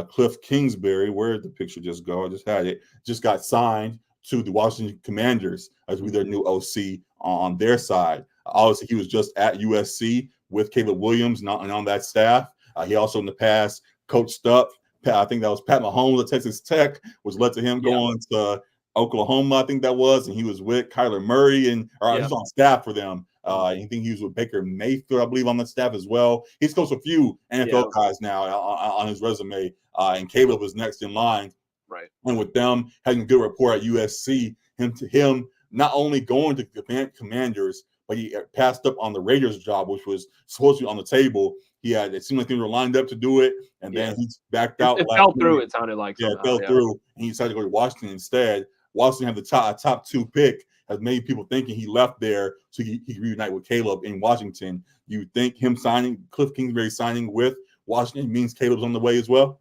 Cliff Kingsbury, where did the picture just go? I just had it, just got signed to the Washington Commanders as be their new OC on their side. Obviously, he was just at USC with Caleb Williams and on that staff. He also in the past coached up, I think that was Pat Mahomes at Texas Tech, which led to him going to Oklahoma, I think that was, and he was with Kyler Murray, and he's on staff for them. I think he was with Baker Mayfield, I believe, on the staff as well. He's coached a few NFL guys now on his resume, and Caleb was next in line. Right. And with them having a good rapport at USC, him not only going to the Commanders, but he passed up on the Raiders job, which was supposed to be on the table. It seemed like they were lined up to do it, and then he backed out. It fell through, it sounded like. Yeah, it fell through, and he decided to go to Washington instead. Washington had the top 2 pick, has made people thinking he left there so he could reunite with Caleb in Washington. You think him signing, Cliff Kingsbury signing with Washington means Caleb's on the way as well?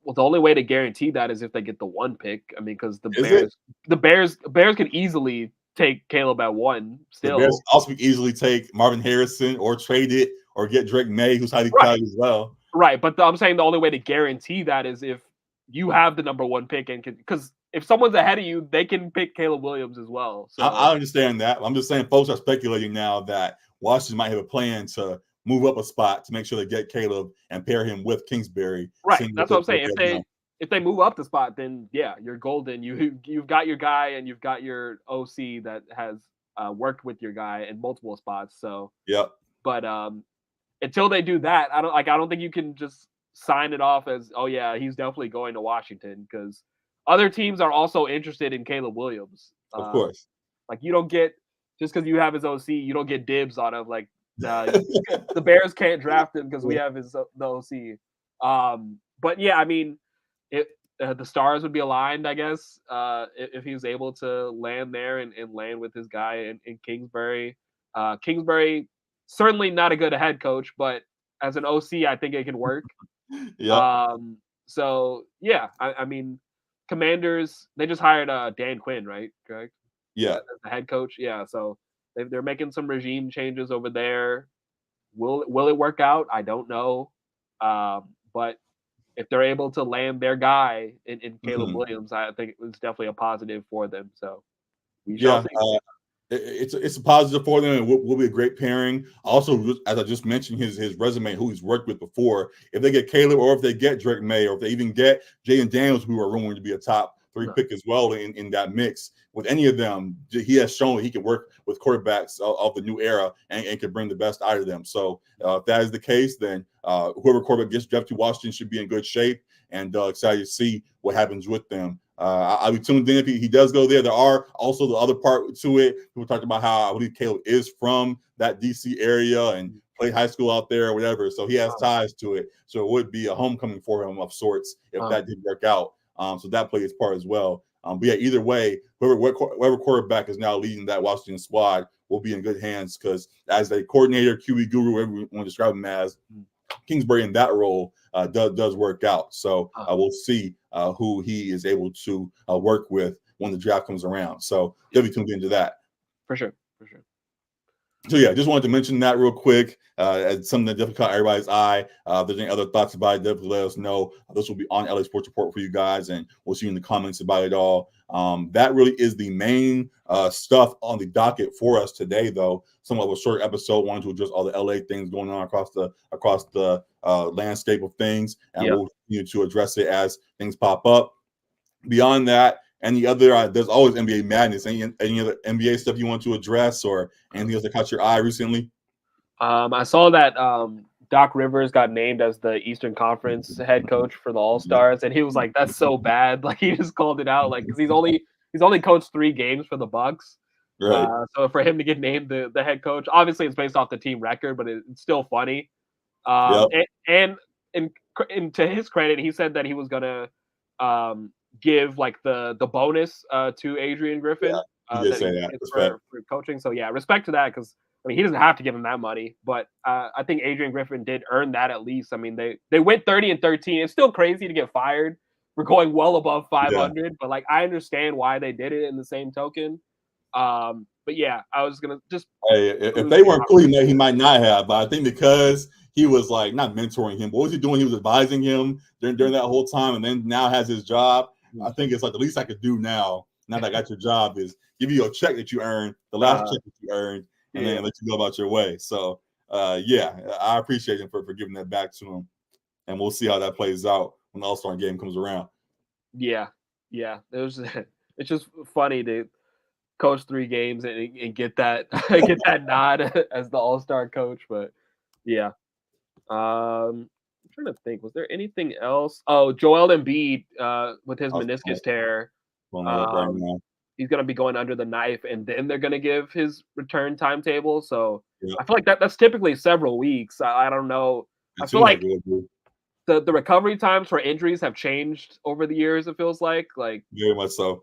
Well, the only way to guarantee that is if they get the 1 pick. I mean, because the Bears could easily take Caleb at 1 still. The Bears also could easily take Marvin Harrison or trade it or get Drake May, who's highly touted as well. Right, but I'm saying the only way to guarantee that is if you have the number 1 pick, and because if someone's ahead of you, they can pick Caleb Williams as well. So I understand that. I'm just saying folks are speculating now that Washington might have a plan to move up a spot to make sure they get Caleb and pair him with Kingsbury. Right, that's what I'm saying. If they move up the spot, then you're golden. You've got your guy and you've got your OC that has worked with your guy in multiple spots. So but until they do that, I don't think you can just sign it off as he's definitely going to Washington, because other teams are also interested in Caleb Williams. Of course, like you don't get, just because you have his OC, you don't get dibs on him. Like the Bears can't draft him because we have the OC. But I mean, the stars would be aligned, I guess, if he was able to land there and land with his guy in Kingsbury. Kingsbury, certainly not a good head coach, but as an OC, I think it can work. So I mean, Commanders, they just hired Dan Quinn, right? Correct? Yeah. As the head coach. Yeah. So they're making some regime changes over there. Will it work out? I don't know. But if they're able to land their guy in Caleb Williams, I think it's definitely a positive for them. So we shall see. It's a positive for them, and will be a great pairing. Also, as I just mentioned, his resume, who he's worked with before. If they get Caleb, or if they get Drake May, or if they even get Jaden Daniels, who are rumored to be a top 3 pick as well in that mix, with any of them, he has shown that he can work with quarterbacks of the new era and can bring the best out of them. So if that is the case, then whoever quarterback gets drafted to Washington should be in good shape, and excited to see what happens with them. I'll be tuned in if he does go there. There are also the other part to it. People talked about how I believe Caleb is from that DC area and played high school out there or whatever. So he has ties to it. So it would be a homecoming for him of sorts if that didn't work out. So that plays part as well. But yeah, either way, whoever quarterback is now leading that Washington squad will be in good hands because as a coordinator, QB guru, whatever you want to describe him as, Kingsbury in that role does work out. So we'll see who he is able to work with when the draft comes around. So definitely tuned into that. For sure. So yeah, just wanted to mention that real quick. As something that definitely caught everybody's eye. If there's any other thoughts about it, definitely let us know. This will be on LA Sports Report for you guys, and we'll see you in the comments about it all. That really is the main stuff on the docket for us today, though. Somewhat of a short episode, wanted to address all the LA things going on across the landscape of things, and we'll continue to address it as things pop up. Beyond that, any other there's always NBA madness. Any other NBA stuff you want to address, or anything else that caught your eye recently? I saw that Doc Rivers got named as the Eastern Conference head coach for the All-Stars, and he was like, "That's so bad." Like he just called it out, like because he's only coached 3 games for the Bucks. Right. So for him to get named the head coach, obviously it's based off the team record, but it's still funny. And to his credit, he said that he was gonna give like the bonus to Adrian Griffin. Yeah, he did say that. For coaching. So yeah, respect to that because I mean he doesn't have to give him that money, but I think Adrian Griffin did earn that at least. I mean they went 30-13. It's still crazy to get fired for going well above 500, but like I understand why they did it in the same token. But yeah, I was gonna just if they weren't cool, he might not have. But I think because he was like not mentoring him, what was he doing? He was advising him during that whole time, and then now has his job. I think it's like the least I could do now that I got your job is give you a check that you earned, the last check that you earned, and then let you go about your way. So I appreciate him for giving that back to him, and we'll see how that plays out when the All-Star game comes around. Yeah. It's just funny to coach 3 games and get that nod as the All-Star coach, but yeah. I'm trying to think. Was there anything else? Oh, Joel Embiid with his meniscus tear. He's going to be going under the knife, and then they're going to give his return timetable. So I feel like that's typically several weeks. I don't know. I feel like the recovery times for injuries have changed over the years. It feels like very much so.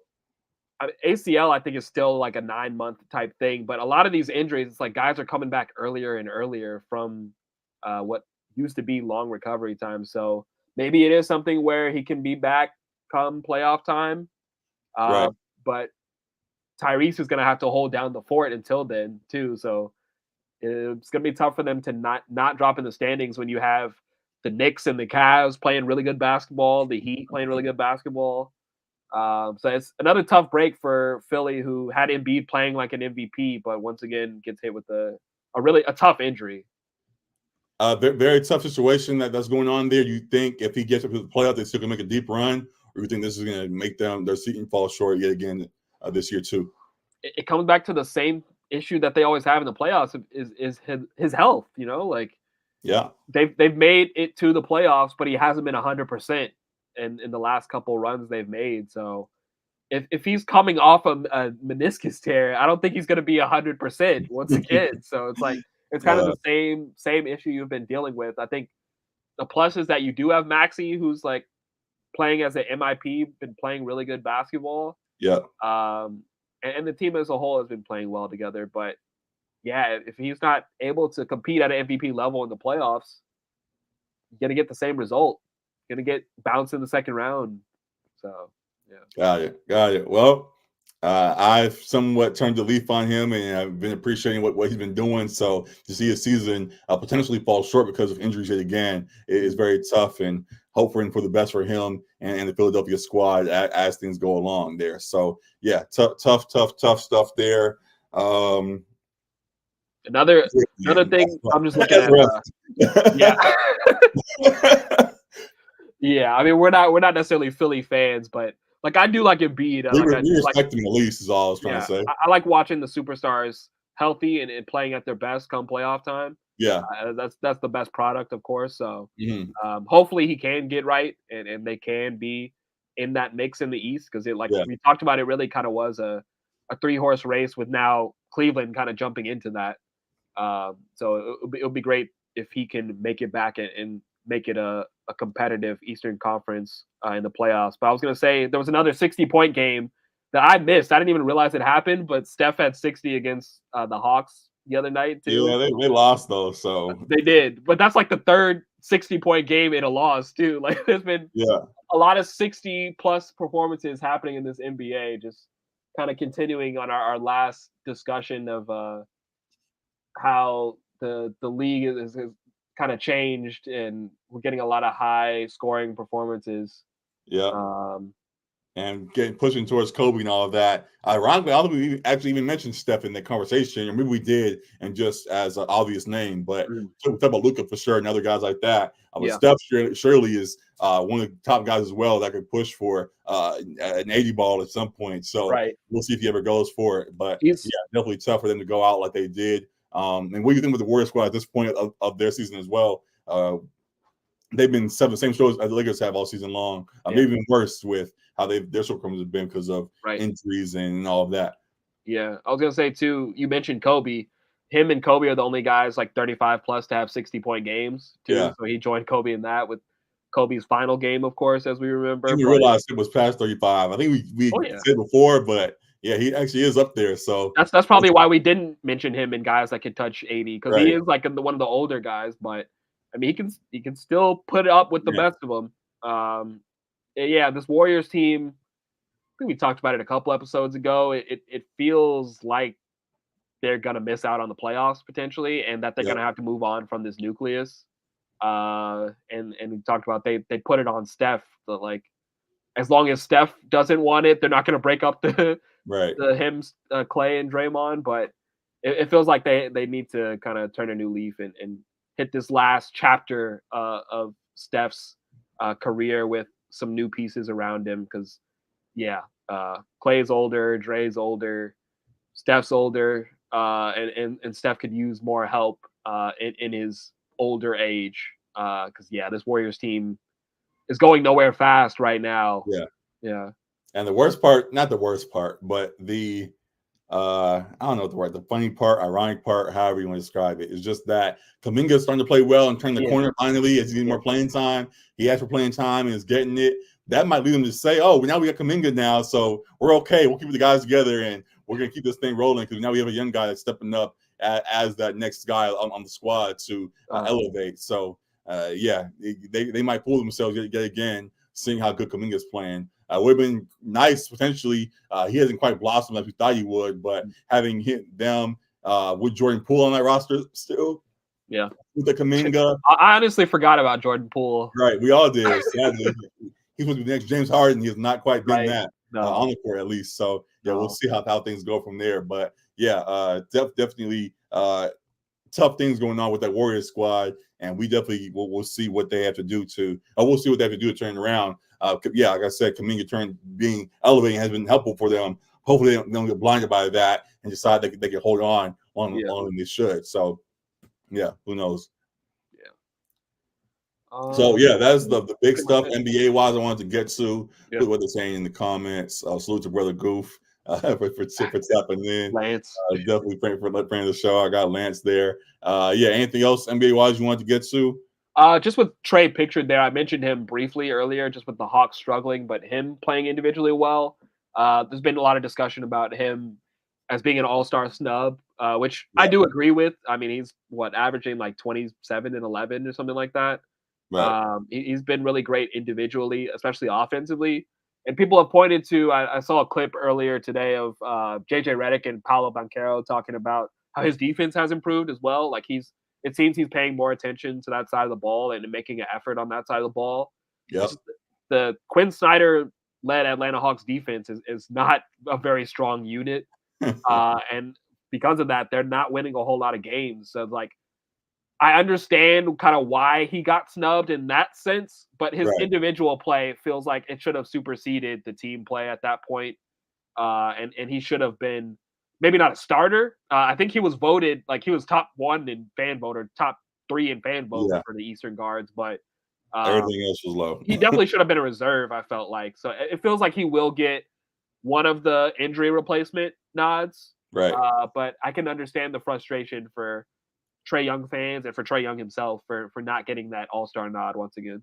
ACL, I think, is still like a 9-month type thing, but a lot of these injuries, it's like guys are coming back earlier and earlier from what used to be long recovery time. So maybe it is something where he can be back come playoff time. Right. But Tyrese is going to have to hold down the fort until then too. So it's going to be tough for them to not drop in the standings when you have the Knicks and the Cavs playing really good basketball, the Heat playing really good basketball. So it's another tough break for Philly, who had Embiid playing like an MVP, but once again gets hit with a tough injury. Very tough situation that's going on there. You think if he gets up to the playoff, they still can make a deep run, or you think this is going to make their season fall short yet again this year too? It comes back to the same issue that they always have in the playoffs is his health. You know, like they've made it to the playoffs, but he hasn't been 100% in the last couple runs they've made. So if he's coming off a meniscus tear, I don't think he's going to be 100% once again. So it's like. It's kind of the same issue you've been dealing with. I think the plus is that you do have Maxey, who's like playing as an MIP, been playing really good basketball. Yeah. And the team as a whole has been playing well together. But yeah, if he's not able to compete at an MVP level in the playoffs, you're gonna get the same result. You're gonna get bounced in the second round. So yeah. Got it. Well. I've somewhat turned the leaf on him, and I've been appreciating what he's been doing. So to see his season potentially fall short because of injuries yet again is very tough, and hoping for the best for him and the Philadelphia squad as things go along there. So yeah, tough stuff there. Another thing I'm just looking at. Yeah, I mean we're not necessarily Philly fans, but. Like I do like Embiid. We respect him at least is all I was trying to say. I like watching the superstars healthy and playing at their best come playoff time. Yeah, that's the best product, of course. So hopefully he can get right and they can be in that mix in the East, because it, like Yeah. we talked about, it really kind of was a 3-horse race with now Cleveland kind of jumping into that. So it'll be great if he can make it back and make it a competitive Eastern Conference in the playoffs. But I was going to say there was another 60-point game that I missed. I didn't even realize it happened, but Steph had 60 against the Hawks the other night too. Yeah, they lost though, so They did, but that's like the third 60-point game in a loss too. Like there's been yeah, a lot of 60+ performances happening in this NBA. Just kind of continuing on our last discussion of how the league is kind of changed, and we're getting a lot of high scoring performances. yeah. Um, And getting pushing towards Kobe and all of that. Ironically, I don't think we actually even mentioned Steph in the conversation, or maybe we did, and just as an obvious name. But we talk about Luka for sure, and other guys like that. But Yeah. Steph surely is one of the top guys as well that could push for an 80 ball at some point. So right. we'll see if he ever goes for it. But He's yeah, definitely tough for them to go out like they did. And what do you think with the Warriors squad at this point of their season as well? They've been same shows as the Lakers have all season long. Maybe even worse with how their shortcomings have been because of right. injuries and all of that. Yeah, I was gonna say too. You mentioned Kobe. Him and Kobe are the only guys like 35 plus to have 60-point games too. Yeah. So he joined Kobe in that, with Kobe's final game, of course, as we remember. I didn't realize it was past 35. I think we said before, but yeah, he actually is up there. So that's probably why we didn't mention him in guys that could touch 80, because he is like one of the older guys. But I mean, he can still put it up with the best of them. Yeah, this Warriors team, I think we talked about it a couple episodes ago. It feels like they're gonna miss out on the playoffs potentially, and that they're gonna have to move on from this nucleus. And we talked about they put it on Steph, but like as long as Steph doesn't want it, they're not gonna break up the him, Clay and Draymond. But it feels like they need to kind of turn a new leaf and hit this last chapter of Steph's career with some new pieces around him, because Clay's older, Dre's older, Steph's older, and Steph could use more help in his older age. Because this Warriors team is going nowhere fast right now. Yeah. And the worst part, not the worst part, but the I don't know the funny part, ironic part, however you want to describe it, is just that Kuminga is starting to play well and turn the corner finally as he's getting more playing time. He asked for playing time and is getting it. That might lead them to say, oh, now we got Kuminga now, so we're okay. We'll keep the guys together and we're going to keep this thing rolling, because now we have a young guy that's stepping up as that next guy on the squad to elevate. So, they might fool themselves yet again, seeing how good Kuminga's playing. Would have been nice, potentially. He hasn't quite blossomed like we thought he would, but having hit them with Jordan Poole on that roster still. Yeah. With the Kuminga. I honestly forgot about Jordan Poole. Right. We all did. Sadly, he was the next James Harden. He has not quite been that on the court, at least. So, we'll see how things go from there. But, definitely tough things going on with that Warriors squad. And we definitely we'll see what they have to do to turn around. Like I said, Kuminga being elevating has been helpful for them. Hopefully, they don't get blinded by that and decide they can hold on longer than they should. So, who knows? So that's the big stuff NBA wise. I wanted to get to what they're saying in the comments. Salute to brother Goof for tapping in. Lance, definitely praying for the show. I got Lance there. Anything else NBA wise you wanted to get to? Just with Trey pictured there, I mentioned him briefly earlier, just with the Hawks struggling, but him playing individually well. There's been a lot of discussion about him as being an all-star snub, which I do agree with. I mean, he's averaging like 27 and 11 or something like that. Right. He's been really great individually, especially offensively. And people have pointed to, I saw a clip earlier today of JJ Redick and Paolo Banchero talking about how his defense has improved as well. Like it seems he's paying more attention to that side of the ball and making an effort on that side of the ball. Yep. The Quinn Snyder-led Atlanta Hawks defense is not a very strong unit. And because of that, they're not winning a whole lot of games. So, I understand kind of why he got snubbed in that sense, but his individual play feels like it should have superseded the team play at that point. And he should have been maybe not a starter. I think he was voted, he was top 1 in fan vote or top 3 in fan vote for the Eastern guards, but Everything else was low. He definitely should have been a reserve, I felt like. So it feels like he will get one of the injury replacement nods. Right. But I can understand the frustration for Trae Young fans and for Trae Young himself for not getting that All-Star nod once again.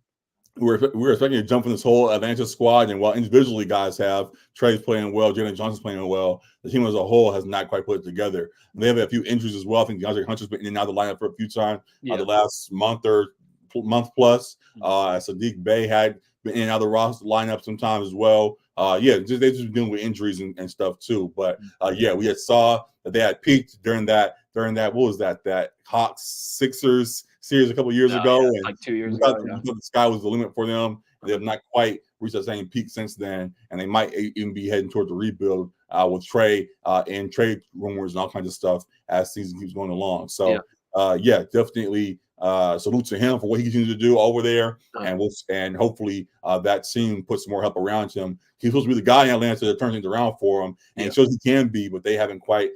We're expecting to jump in this whole Atlanta squad, and while individually guys have Trey's playing well, Jalen Johnson's playing well, the team as a whole has not quite put it together. And they have a few injuries as well. I think DeAndre Hunter's been in and out of the lineup for a few times the last month plus. Sadiq Bey had been in and out of the roster lineup sometimes as well. They just dealing with injuries and stuff too. But we had saw that they had peaked during that what was that Hawks Sixers series a couple years ago, and like 2 years ago. The sky was the limit for them. They have not quite reached that same peak since then, and they might even be heading towards the rebuild with Trey and trade rumors and all kinds of stuff as season keeps going along. So definitely salute to him for what he continues to do over there, and hopefully that team puts some more help around him. He's supposed to be the guy in Atlanta that turns things around for him, and shows he can be, but they haven't quite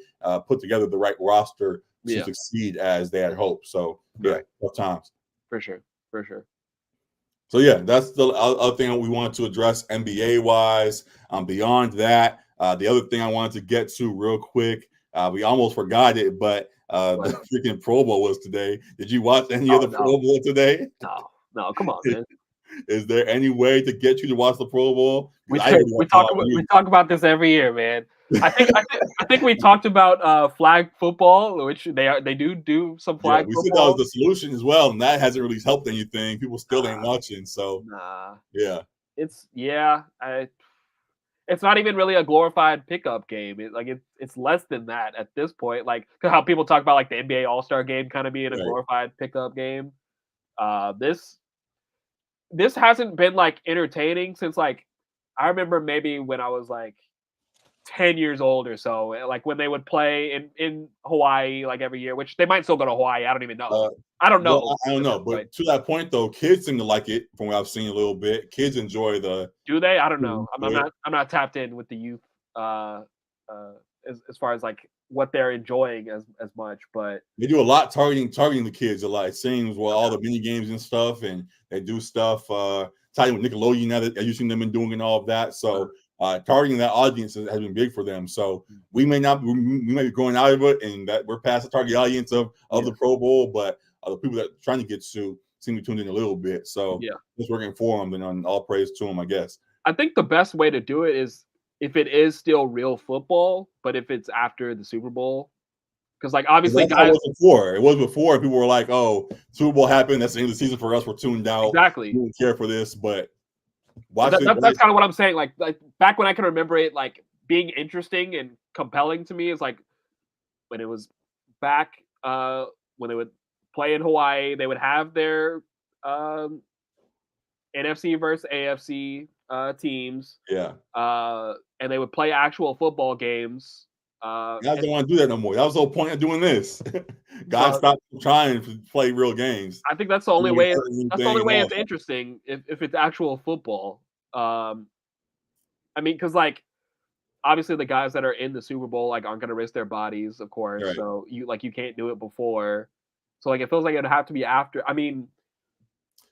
put together the right roster to succeed as they had hoped. So tough times for sure. So that's the other thing we wanted to address NBA wise. Beyond that, the other thing I wanted to get to real quick, we almost forgot it, but the freaking Pro Bowl was today. Did you watch any of the Pro Bowl today? No, come on, man. Is there any way to get you to watch the Pro Bowl? We talk about this every year, man. I think we talked about flag football, which they do some flag football. We said that was the solution as well, and that hasn't really helped anything. People still ain't watching, so it's not even really a glorified pickup game. It's less than that at this point. Like how people talk about like the NBA All-Star game kind of being a glorified pickup game. This hasn't been like entertaining since like I remember maybe when I was like 10 years old or so, like when they would play in Hawaii like every year, which they might still go to Hawaii. I don't even know. I don't know. I don't know. But to that point though, kids seem to like it from what I've seen a little bit. Kids enjoy the. Do they? I don't know. I'm not tapped in with the youth as far as like what they're enjoying as much, but they do a lot targeting the kids a lot. It seems all the mini games and stuff, and they do stuff tied with Nickelodeon now that you've seen them been doing and all of that. So targeting that audience has been big for them. So we may be growing out of it, and that we're past the target audience of the Pro Bowl, but the people that are trying to get to seem to tune in a little bit. So it's working for them, and on all praise to them, I guess. I think the best way to do it is if it is still real football, but if it's after the Super Bowl, because like obviously guys, it was before people were like, "Oh, Super Bowl happened. That's the end of the season for us. We're tuned out. Exactly. We don't care for this." But that's kind of what I'm saying. Like back when I can remember it, like being interesting and compelling to me is like when it was back when they would play in Hawaii, they would have their NFC versus AFC teams. And they would play actual football games. Guys don't want to do that no more. That was the whole point of doing this. Guys stopped trying to play real games. I think that's the only way. That's the only way it's interesting if it's actual football. I mean, because like obviously the guys that are in the Super Bowl like aren't going to risk their bodies, of course. Right. So you can't do it before. So like it feels like it'd have to be after. I mean.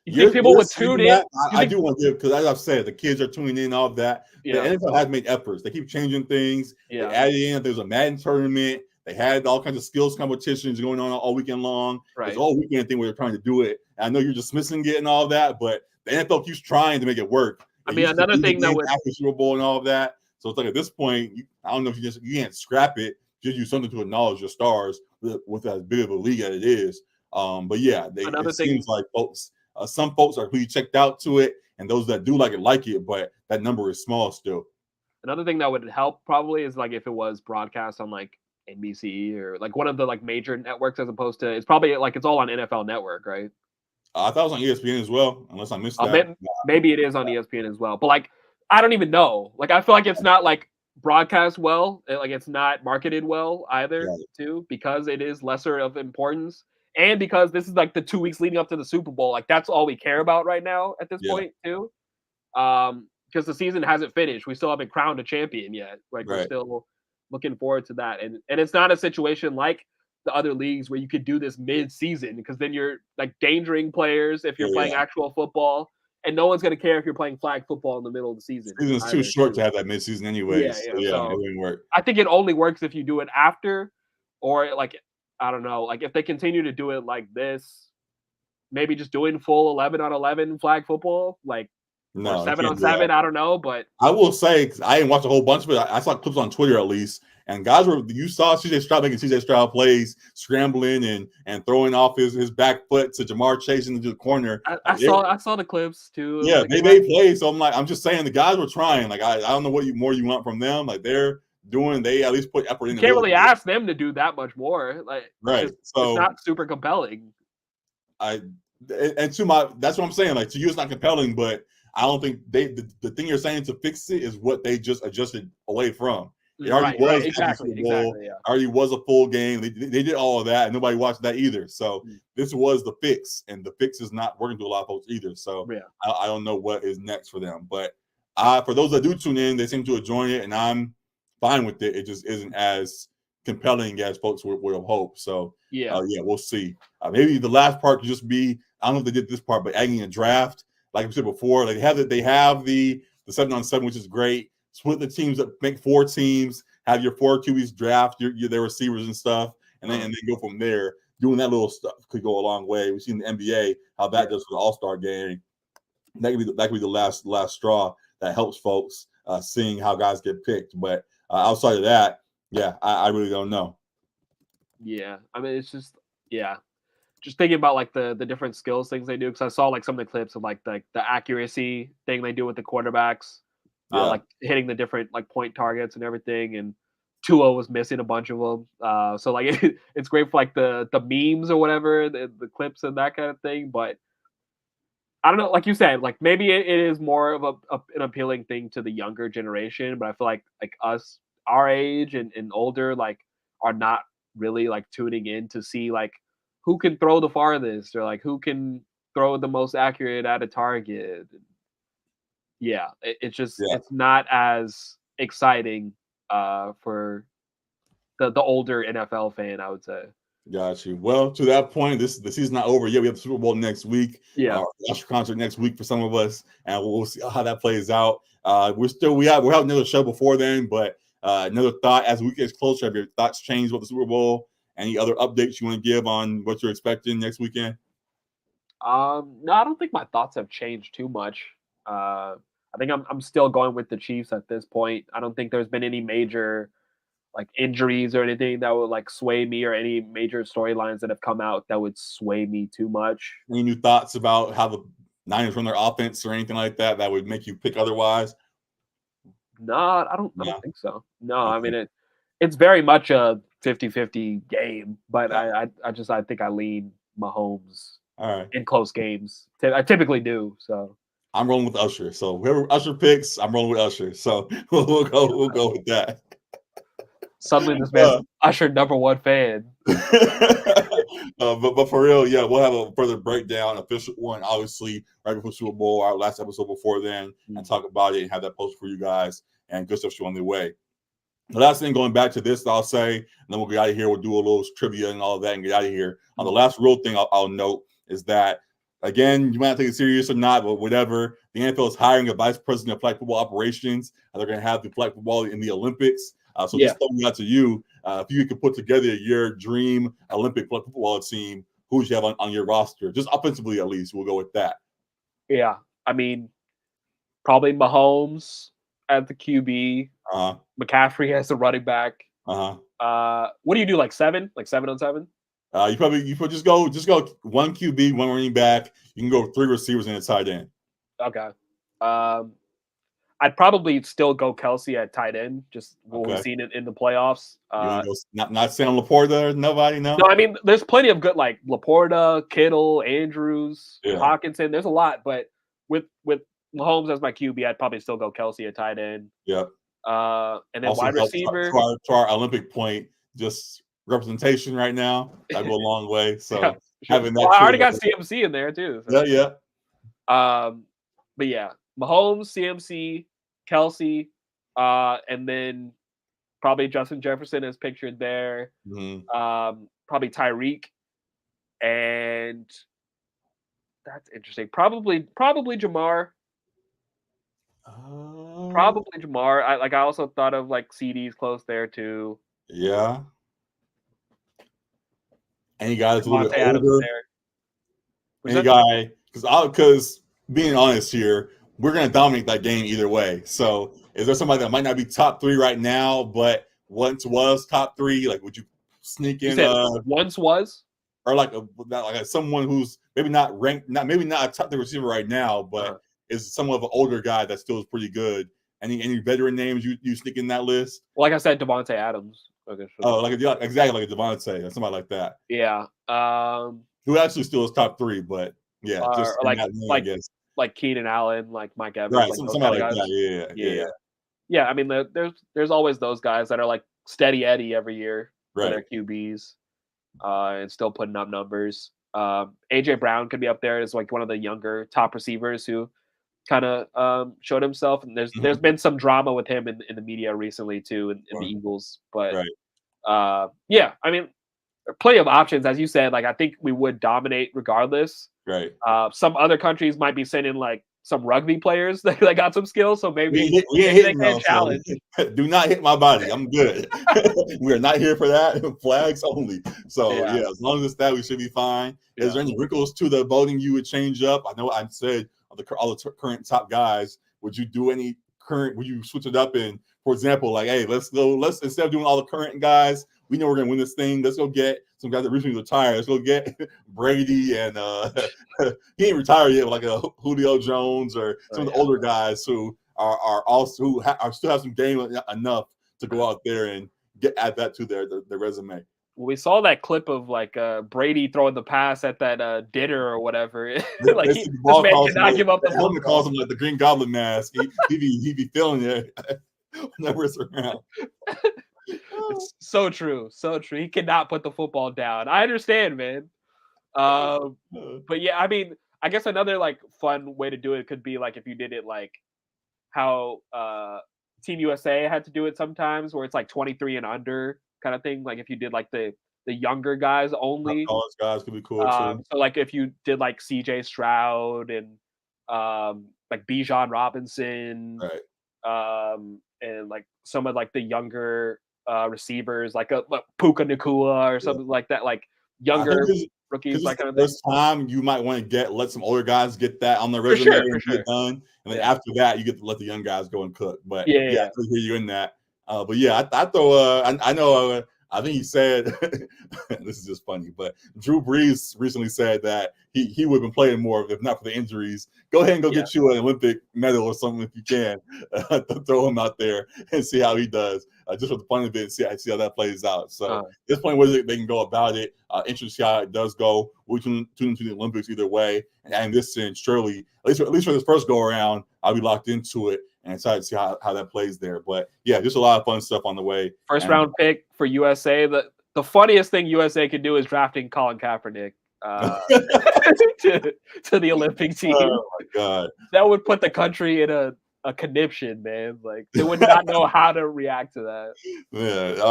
You think people would tune in? I do want to give, because as I've said, the kids are tuning in, all of that. The NFL has made efforts. They keep changing things. They added in, there's a Madden tournament. They had all kinds of skills competitions going on all weekend long. Right. It's all weekend thing where they're trying to do it. And I know you're dismissing it and all of that, but the NFL keeps trying to make it work. I mean, another thing that would after Super Bowl and all of that. So it's like at this point, I don't know if you can't scrap it. Just use something to acknowledge your stars with as big of a league as it is. But it seems like folks. Some folks are really checked out to it, and those that do like it, but that number is small still. Another thing that would help probably is like if it was broadcast on like NBC or like one of the like major networks, as opposed to it's probably like it's all on NFL Network, right? I thought it was on ESPN as well, unless I missed that. Maybe it is on ESPN as well, but like I don't even know. Like I feel like it's not like broadcast well, like it's not marketed well either, too, because it is lesser of importance. And because this is like the 2 weeks leading up to the Super Bowl, like that's all we care about right now at this point too. Because the season hasn't finished. We still haven't crowned a champion yet. Like we're still looking forward to that. And it's not a situation like the other leagues where you could do this mid-season, because then you're like endangering players if you're playing actual football, and no one's gonna care if you're playing flag football in the middle of the season. Season's too short to have that midseason anyway. So, it wouldn't work. I think it only works if you do it after, or like I don't know, like if they continue to do it like this, maybe just doing full 11-on-11 flag football, like or 7-on-7. I don't know, but I will say, cause I didn't watch a whole bunch, but I saw clips on Twitter at least, and guys you saw CJ Stroud making CJ Stroud plays, scrambling and throwing off his back foot to Jamar Chase into the corner. I saw the clips too. Yeah, they made plays. So I'm just saying the guys were trying. Like I don't know what more you want from them. Like they at least put effort in. You can't really ask them to do that much more. Like right, so it's not super compelling. That's what I'm saying. Like to you, it's not compelling, but I don't think the thing you're saying to fix it is what they just adjusted away from. It already was exactly. Already was a full game. They did all of that, and nobody watched that either. So this was the fix, and the fix is not working to a lot of folks either. So I don't know what is next for them. But for those that do tune in, they seem to enjoy it, and I'm fine with it. It just isn't as compelling as folks would have hoped. So we'll see. Maybe the last part could just be, I don't know if they did this part, but adding a draft. Like we said before, like they have the 7-on-7, which is great. Split the teams up, make 4 teams, have your 4 QBs draft their receivers and stuff, and then go from there. Doing that little stuff could go a long way. We've seen the NBA how that does for the All-Star game. That could be the last straw that helps folks seeing how guys get picked. But outside of that, I really don't know. Yeah, I mean it's just just thinking about like the different skills things they do, because I saw like some of the clips of like the accuracy thing they do with the quarterbacks, like hitting the different like point targets and everything, and Tua was missing a bunch of them. So like it's great for like the memes or whatever, the clips and that kind of thing. But I don't know, like you said, like maybe it is more of an appealing thing to the younger generation, but I feel like us, our age and older, like are not really like tuning in to see like who can throw the farthest, or like who can throw the most accurate at a target. It's just it's not as exciting for the older NFL fan, I would say. Got you. Well, to that point, the season's not over yet. We have the Super Bowl next week. Usher concert next week for some of us, and we'll see how that plays out. We'll have another show before then, but another thought as we get closer. Have your thoughts changed about the Super Bowl? Any other updates you want to give on what you're expecting next weekend? No, I don't think my thoughts have changed too much. I think I'm still going with the Chiefs at this point. I don't think there's been any major like injuries or anything that would like sway me, or any major storylines that have come out that would sway me too much. Any new thoughts about how the Niners run their offense or anything like that would make you pick otherwise? No, I don't think so. No, okay. I mean it's very much a 50-50 game, but I think I lean Mahomes in close games. I typically do. So I'm rolling with Usher. So whoever Usher picks, I'm rolling with Usher. So we'll go with that. Suddenly this man's Usher #1 fan. But for real, we'll have a further breakdown, official one, obviously, right before Super Bowl, our last episode before then, and talk about it and have that post for you guys, and good stuff on the way. The last thing, going back to this, I'll say, and then we'll get out of here. We'll do a little trivia and all of that and get out of here. The last real thing I'll note is that, again, you might not take it serious or not, but whatever. The NFL is hiring a vice president of flag football operations. They're going to have the flag football in the Olympics. So just throwing out to you, if you could put together your dream Olympic flag football team, who would you have on your roster? Just offensively, at least. We'll go with that. Yeah, I mean, probably Mahomes at the QB. McCaffrey as the running back. What do you do? Like 7? Like 7-on-7? You put just go 1 QB, 1 running back. You can go 3 receivers and a tight end. Okay. I'd probably still go Kelsey at tight end, just what we've seen in the playoffs. Not Sam Laporta, nobody, no? No, I mean, there's plenty of good, like Laporta, Kittle, Andrews, Hawkinson. There's a lot, but with Mahomes as my QB, I'd probably still go Kelsey at tight end. Yep. And then also wide receiver. To our Olympic point, just representation right now, that'd go a long way. So having that. I already got CMC in there too. So. Yeah. But yeah, Mahomes, CMC, Kelsey, and then probably Justin Jefferson is pictured there. probably Tyreek, and that's interesting. Probably Jamar. Uh, Probably Jamar. I also thought of like CD's close there too. yeah. Any guy that's a little bit Devontae Adams older, there. Was any that? guy, because being honest here, we're gonna dominate that game either way. So, is there somebody that might not be top 3 right now, but once was top 3? Like, would you sneak You in said once was? or someone who's maybe not ranked, maybe not a top 3 receiver right now, but is somewhat of an older guy that still is pretty good? Any veteran names you sneak in that list? Like I said, Devontae Adams. Okay, Oh, exactly like a Devontae or somebody like that. yeah. Who actually still is top 3 but yeah, just Or in that lane, I guess. like Keenan Allen, like Mike Evans, Right, like those kind somebody of like guys. that. Yeah. Yeah. I mean, there's always those guys that are like steady Eddie every year for Right. their QBs, and still putting up numbers. AJ Brown could be up there as like one of the younger top receivers who kind of showed himself. And there's been some drama with him in the media recently too, in the Eagles. But Right. yeah, I mean, plenty of options, as you said. Like I think we would dominate regardless. Right. Some other countries might be sending like some rugby players that got some skills, so maybe We ain't maybe they hitting can though, so challenge. do not hit my body. I'm good. We are not here for that. Flags only. So Yeah, yeah, as long as it's that, we should be fine. Is yeah. there any wrinkles to the voting you would change up? I know I said all the current top guys. Would you do any current? Would you switch it up? And for example, like, hey, let's instead of doing all the current guys, we know we're gonna win this thing. Let's go get some guys that recently retired. Let's go get Brady and he ain't retired yet, but like a Julio Jones or some of the older guys who are also are still have some game enough to go out there and add that to their resume. We saw that clip of like Brady throwing the pass at that dinner or whatever. Like They see the this ball man calls him, cannot give up the the helmet football. calls him like the Green Goblin mask. He be feeling it whenever it's around. It's so true, so true. He cannot put the football down. I understand, man. But yeah, I mean, I guess another like fun way to do it could be like if you did it like how Team USA had to do it sometimes, where it's like 23 and under kind of thing. Like if you did like the younger guys only. College guys could be cool too. So like if you did like CJ Stroud and like Bijan Robinson, Right. and like some of like the younger receivers, like a Puka Nakua or something like that, like I think younger because rookies, it's that the kind of thing. first time, you might want to let some older guys get that on their For resume sure, for and sure. get done, and then Yeah. after that, you get to let the young guys go and cook. But Yeah. I hear you in that. But yeah, I throw. I know. I think he said this is just funny, but Drew Brees recently said that he would have been playing more if not for the injuries. Go ahead and go get you an Olympic medal or something if you can. Throw him out there and see how he does, just for the fun of it, and see how that plays out. So this point where they can go about it. Interesting to see how it does go. We'll tune into the Olympics either way, and this sense, surely at least for this first go around, I'll be locked into it and excited to see how that plays there. But yeah, just a lot of fun stuff on the way. First round pick for USA. The funniest thing USA could do is drafting Colin Kaepernick to the Olympic team. Oh my god, that would put the country in a conniption, man. Like they would not know how to react to that. Yeah,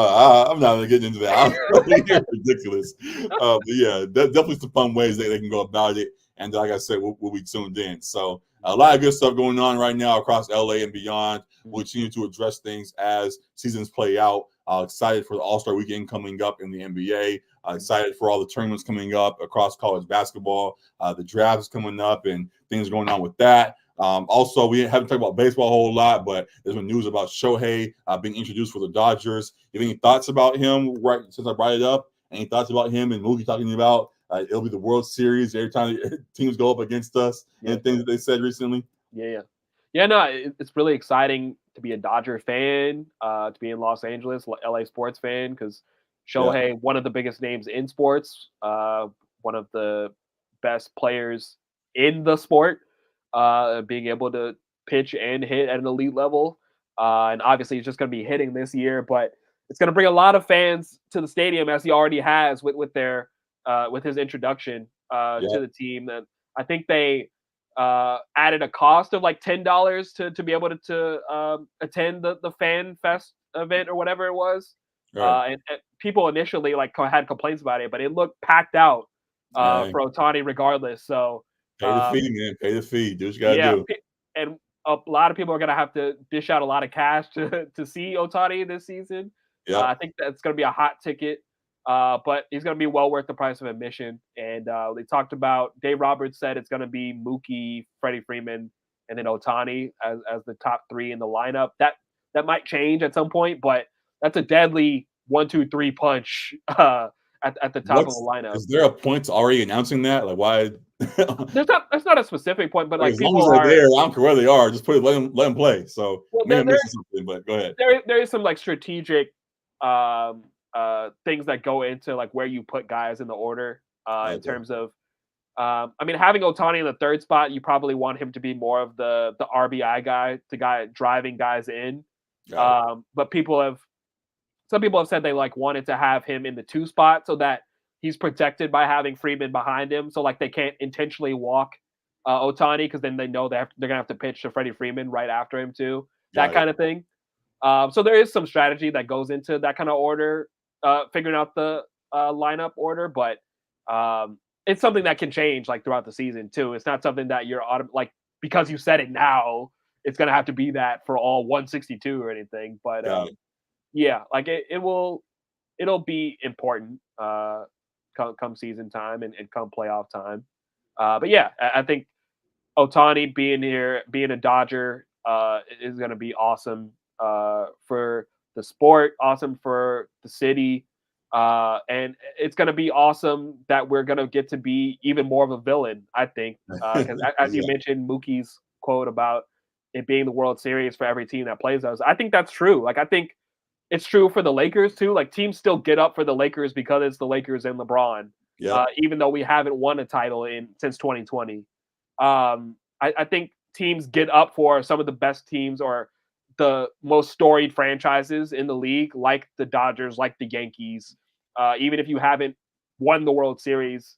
I'm not even getting into that. It's ridiculous. But yeah, definitely some fun ways they can go about it. And like I said, we'll be tuned in. So a lot of good stuff going on right now across LA and beyond. We'll continue to address things as seasons play out. Excited for the All-Star weekend coming up in the NBA. Excited for all the tournaments coming up across college basketball. The draft is coming up and things going on with that. Also, we haven't talked about baseball a whole lot, but there's been news about Shohei being introduced for the Dodgers. You have any thoughts about him right since I brought it up? Any thoughts about him and Mookie talking about it'll be the World Series every time teams go up against us and things that they said recently? Yeah. No, it's really exciting to be a Dodger fan, to be in Los Angeles, LA sports fan, because Shohei, one of the biggest names in sports, one of the best players in the sport, being able to pitch and hit at an elite level. And obviously he's just going to be hitting this year, but it's going to bring a lot of fans to the stadium, as he already has with his introduction to the team. And I think they added a cost of like $10 to be able to attend the Fan Fest event or whatever it was. Right. And people initially had complaints about it, but it looked packed out Hey, for Otani regardless. So pay the fee, man. Pay the fee. Do what you gotta yeah, do. and a lot of people are gonna have to dish out a lot of cash to see Otani this season. Yep. I think that's gonna be a hot ticket, but he's gonna be well worth the price of admission. And they talked about Dave Roberts said it's gonna be Mookie, Freddie Freeman, and then Otani as the top three in the lineup. That might change at some point, but that's a deadly 1, 2, 3 punch at the top of the lineup. Is there a point to already announcing that? Like why? That's not a specific point, but Like, like as long as people they're are. there, I don't care where they are. Just let them play. So Well, maybe I'm missing something, but go ahead. there is some like strategic things that go into like where you put guys in the order in Okay. terms of I mean having Otani in the third spot, you probably want him to be more of the RBI guy, the guy driving guys in. Got it. But some people have said they like wanted to have him in the 2 spot so that he's protected by having Freeman behind him. So like they can't intentionally walk Otani because then they know they're gonna have to pitch to Freddie Freeman right after him too. That Got it. kind of thing. So there is some strategy that goes into that kind of order, figuring out the lineup order, but it's something that can change like throughout the season too. It's not something that you're like because you said it now, it's gonna have to be that for all 162 or anything. But Got it. yeah, like it'll be important come season time and come playoff time. But yeah, I think Otani being here, being a Dodger, is going to be awesome for the sport, awesome for the city, and it's going to be awesome that we're going to get to be even more of a villain. I think because as you Yeah. mentioned, Mookie's quote about it being the World Series for every team that plays us. I think that's true. Like I think it's true for the Lakers too. Like teams still get up for the Lakers because it's the Lakers and LeBron, Yep. even though we haven't won a title since 2020. I think teams get up for some of the best teams or the most storied franchises in the league, like the Dodgers, like the Yankees. Even if you haven't won the World Series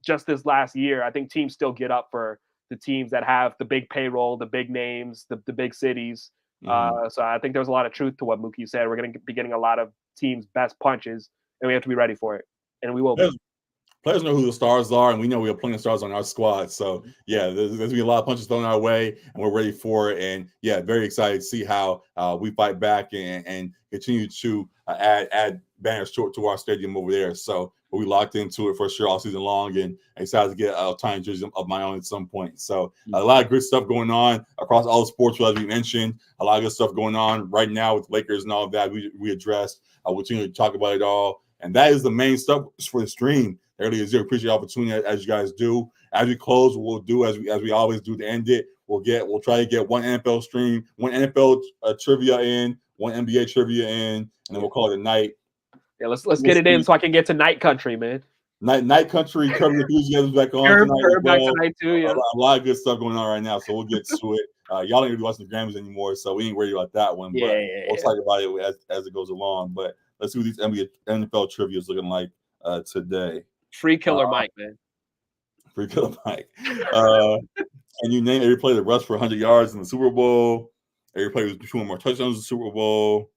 just this last year, I think teams still get up for the teams that have the big payroll, the big names, the big cities. So I think there's a lot of truth to what Mookie said. We're going to be getting a lot of teams' best punches, and we have to be ready for it, and we will be. Players know who the stars are, and we know we have plenty of stars on our squad. So, yeah, there's going to be a lot of punches thrown our way, and we're ready for it. And, yeah, very excited to see how we fight back and continue to add banners to our stadium over there. So, we'll be locked into it for sure all season long, and excited to get a tiny jersey of my own at some point. So, a lot of good stuff going on across all the sports, as we mentioned. A lot of good stuff going on right now with Lakers and all of that we addressed. We'll continue to talk about it all. And that is the main stuff for the stream. Earlier, zero. Appreciate the opportunity as you guys do. As we close, we'll do as we always do to end it. We'll try to get one NFL stream, one NFL trivia in, one NBA trivia in, and then we'll call it a night. Yeah, let's get it in so I can get to Night Country, man. Night Country, Curb Your Enthusiasm back on tonight. Back tonight too, yeah. A lot of good stuff going on right now, so we'll get to it. Y'all ain't really watching the Grammys anymore, so we ain't worried about that one. But we'll talk about it as it goes along. But let's see what these NFL trivia is looking like today. Free Killer Mike, man. Free Killer Mike. Can you name every player that rushed for 100 yards in the Super Bowl? Every player who's between more touchdowns in the Super Bowl.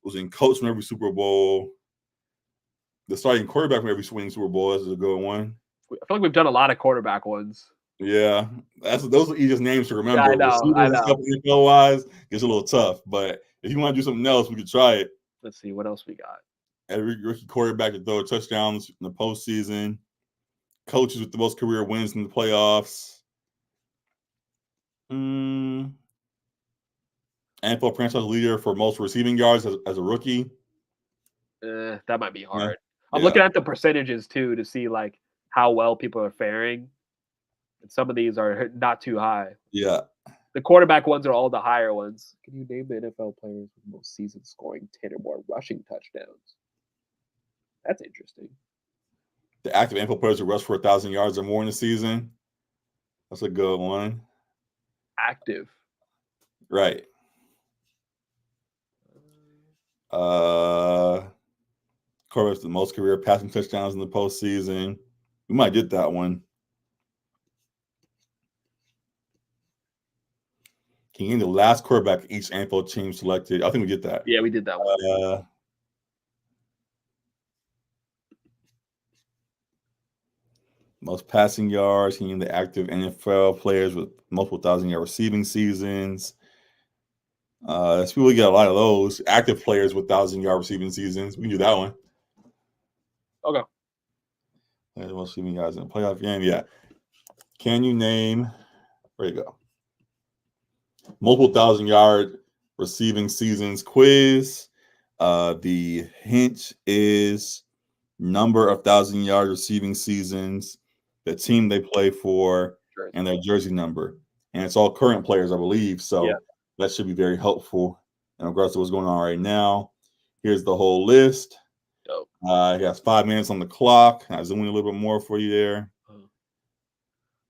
Was in coach from every Super Bowl. The starting quarterback from every winning Super Bowl. That's a good one. I feel like we've done a lot of quarterback ones. Yeah, those are easiest names to remember. Yeah, I know. NFL-wise, gets a little tough, but if you want to do something else, we could try it. Let's see what else we got. Every rookie quarterback to throw touchdowns in the postseason. Coaches with the most career wins in the playoffs. NFL franchise leader for most receiving yards as a rookie. That might be hard. Yeah. I'm looking at the percentages too to see like how well people are faring. And some of these are not too high. Yeah. The quarterback ones are all the higher ones. Can you name the NFL players with most seasons scoring 10 or more rushing touchdowns? That's interesting. The active NFL players who rush for 1,000 yards or more in the season. That's a good one. Active. Right. Quarterbacks with the most career passing touchdowns in the postseason. We might get that one. Can you name the last quarterback each NFL team selected? I think we get that. Yeah, we did that one. Most passing yards. Can you name the active NFL players with multiple 1,000-yard receiving seasons? That's people get a lot of those active players with 1,000-yard receiving seasons. We can do that one. Okay. Most receiving guys in a playoff game. Yeah. Can you name? Where you go? Multiple 1,000-yard receiving seasons quiz. The hint is number of 1,000-yard receiving seasons, the team they play for, and their jersey number. And it's all current players, I believe. So that should be very helpful in regards to what's going on right now. Here's the whole list. Dope. He has 5 minutes on the clock. I zoom in a little bit more for you there.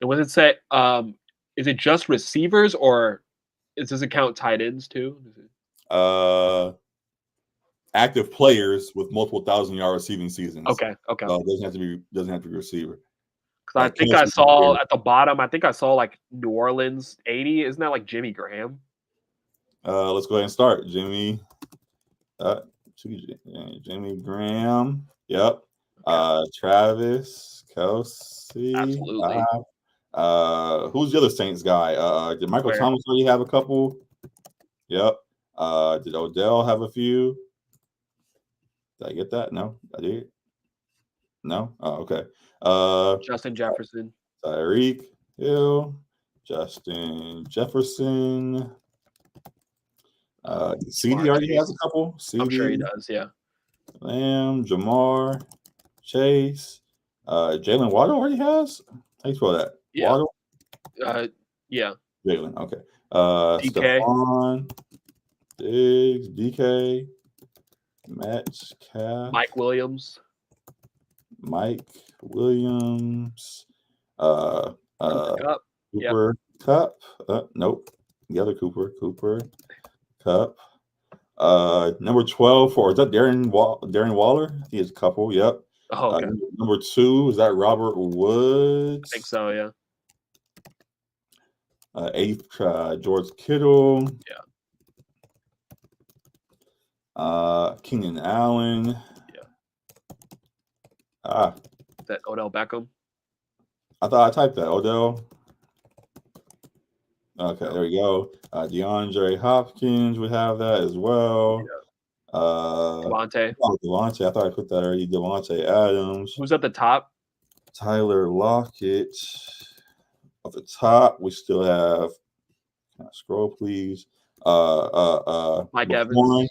And what does it say? Is it just receivers, or does it count tight ends too? Active players with multiple 1,000-yard receiving seasons. Okay. It doesn't have to be receiver. Because I think I saw at the bottom. I think I saw like New Orleans 80. Isn't that like Jimmy Graham? Let's go ahead and start. Jimmy Graham. Yep. Travis Kelce. Absolutely. Who's the other Saints guy? Did Michael Thomas already have a couple? Yep. Did Odell have a few? Did I get that? No, I did. No? Oh, okay. Justin Jefferson. Tyreek Hill. Justin Jefferson. CD already has a couple. CD. I'm sure he does, yeah. Lamb, Jamar, Chase. Jalen Waddle already has? How you spell that? Yeah. Waddle? Yeah. Jalen, okay. DK. Stephon, Diggs, DK, Metcalf. Mike Williams. Cooper Cup. Nope. The other Cooper Cup. Number 12 is that Darren Waller? He has a couple. Yep. Oh, okay. Number 2 is that Robert Woods? I think so. Yeah. 8th, George Kittle. Yeah. Keenan Allen. Yeah. Is that Odell Beckham? I thought I typed that. Odell. Okay, there we go. DeAndre Hopkins would have that as well. Yeah. Devontae. I thought I put that already. Devontae Adams. Who's at the top? Tyler Lockett. At the top, we still have. Can I scroll, please? Mike Evans.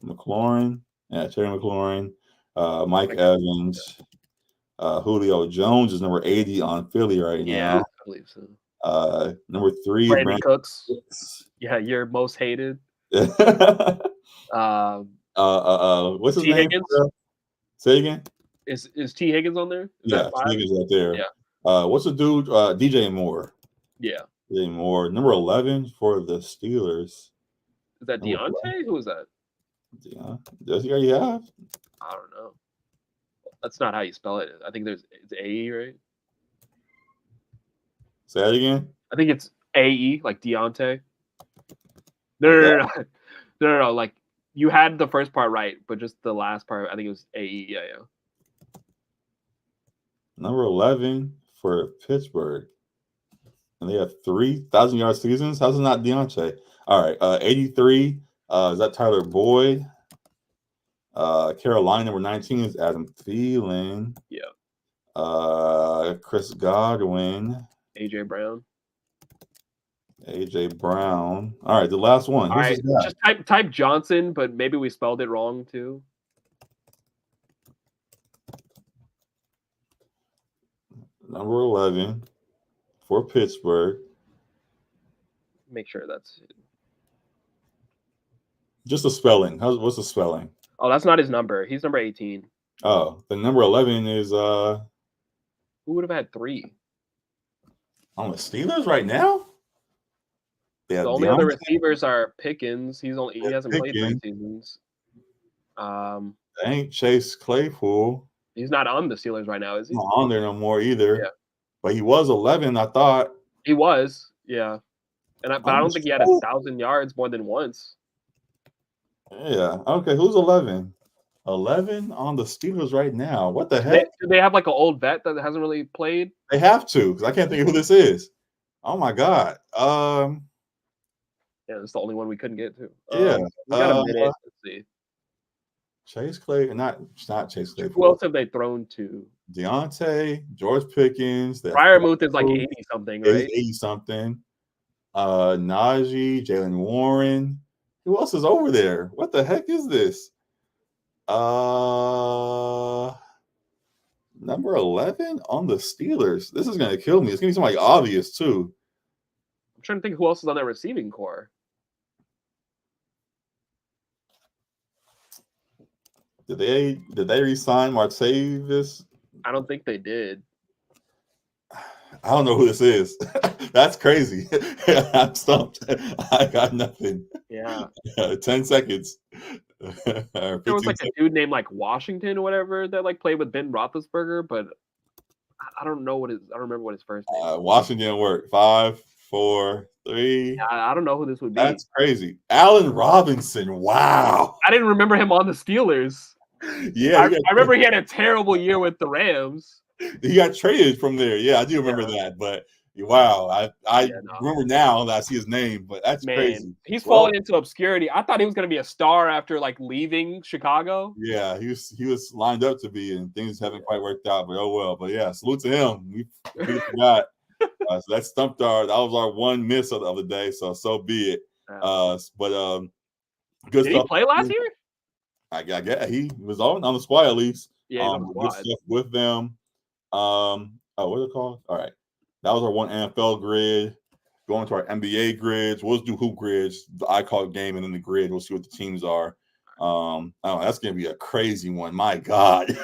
McLaurin. Yeah, Terry McLaurin. Mike Evans. Julio Jones is number 80 on Philly right now. Yeah, I believe so. Number 3, Brandon Cooks. Yeah, your most hated. What's his name? Higgins? Say again. Is T Higgins on there? Yeah, T Higgins right there. Yeah. What's the dude? DJ Moore. Yeah. DJ Moore. Number 11 for the Steelers. Is that Deontay? Who is that? Does he already have? I don't know. That's not how you spell it. I think it's AE, right? Say that again. I think it's AE, like Deontay. No. Like you had the first part right, but just the last part, I think it was AE. Yeah. Number 11 for Pittsburgh, and they have 3,000-yard seasons. How's it not Deontay? All right, 83. Is that Tyler Boyd? Carolina, number 19 is Adam Thielen. Yeah. Chris Godwin. AJ Brown. All right, the last one. All right, just type Johnson, but maybe we spelled it wrong too. Number 11 for Pittsburgh. Make sure that's it. Just the spelling. What's the spelling? Oh, that's not his number. He's number 18. Oh, the number 11 is Who would have had 3? On the Steelers right now? The only other receivers are Pickens. He hasn't played 3 seasons. Ain't Chase Claypool. He's not on the Steelers right now, is he? Not on there no more either. Yeah. But he was 11, I thought. He was, yeah. But I don't think he had 1,000 yards more than once. Yeah. Okay, who's 11? 11 on the Steelers right now. What the Do heck? they have like an old vet that hasn't really played? They have to, because I can't think of who this is. Oh my god. Yeah, it's the only one we couldn't get to. Yeah. We got a minute. Let's see. Chase Clay, not Chase Clay. Who else have they thrown to? Deontay, George Pickens. Fryermuth is like 80 something, right? 80 something. Najee, Jalen Warren. Who else is over there? What the heck is this? Number 11 on the Steelers. This is gonna kill me. It's gonna be somebody obvious too. I'm trying to think who else is on that receiving core. Did they resign Martavis? I don't think they did. I don't know who this is. That's crazy. I'm stumped. I got nothing. Yeah. 10 seconds. There was like a dude named like Washington or whatever that like played with Ben Roethlisberger, but I don't remember what his first name. Washington worked. 5, 4, 3. I don't know who this would be. That's crazy. Allen Robinson. Wow. I didn't remember him on the Steelers. Yeah, I remember he had a terrible year with the Rams. He got traded from there. Yeah, I do remember that. But wow, I remember now that I see his name. But that's crazy. He's fallen into obscurity. I thought he was going to be a star after like leaving Chicago. Yeah, he was lined up to be, and things haven't quite worked out. But oh well. But yeah, salute to him. We forgot. So that stumped that was our one miss of the day. So be it. Good Did stuff. He play last year? I guess he was on the squad at least. Yeah, on the squad. Good stuff with them. What's it called? All right. That was our one NFL grid. Going to our NBA grids. We'll do hoop grids, the I call game, and then the grid. We'll see what the teams are. That's gonna be a crazy one. My God.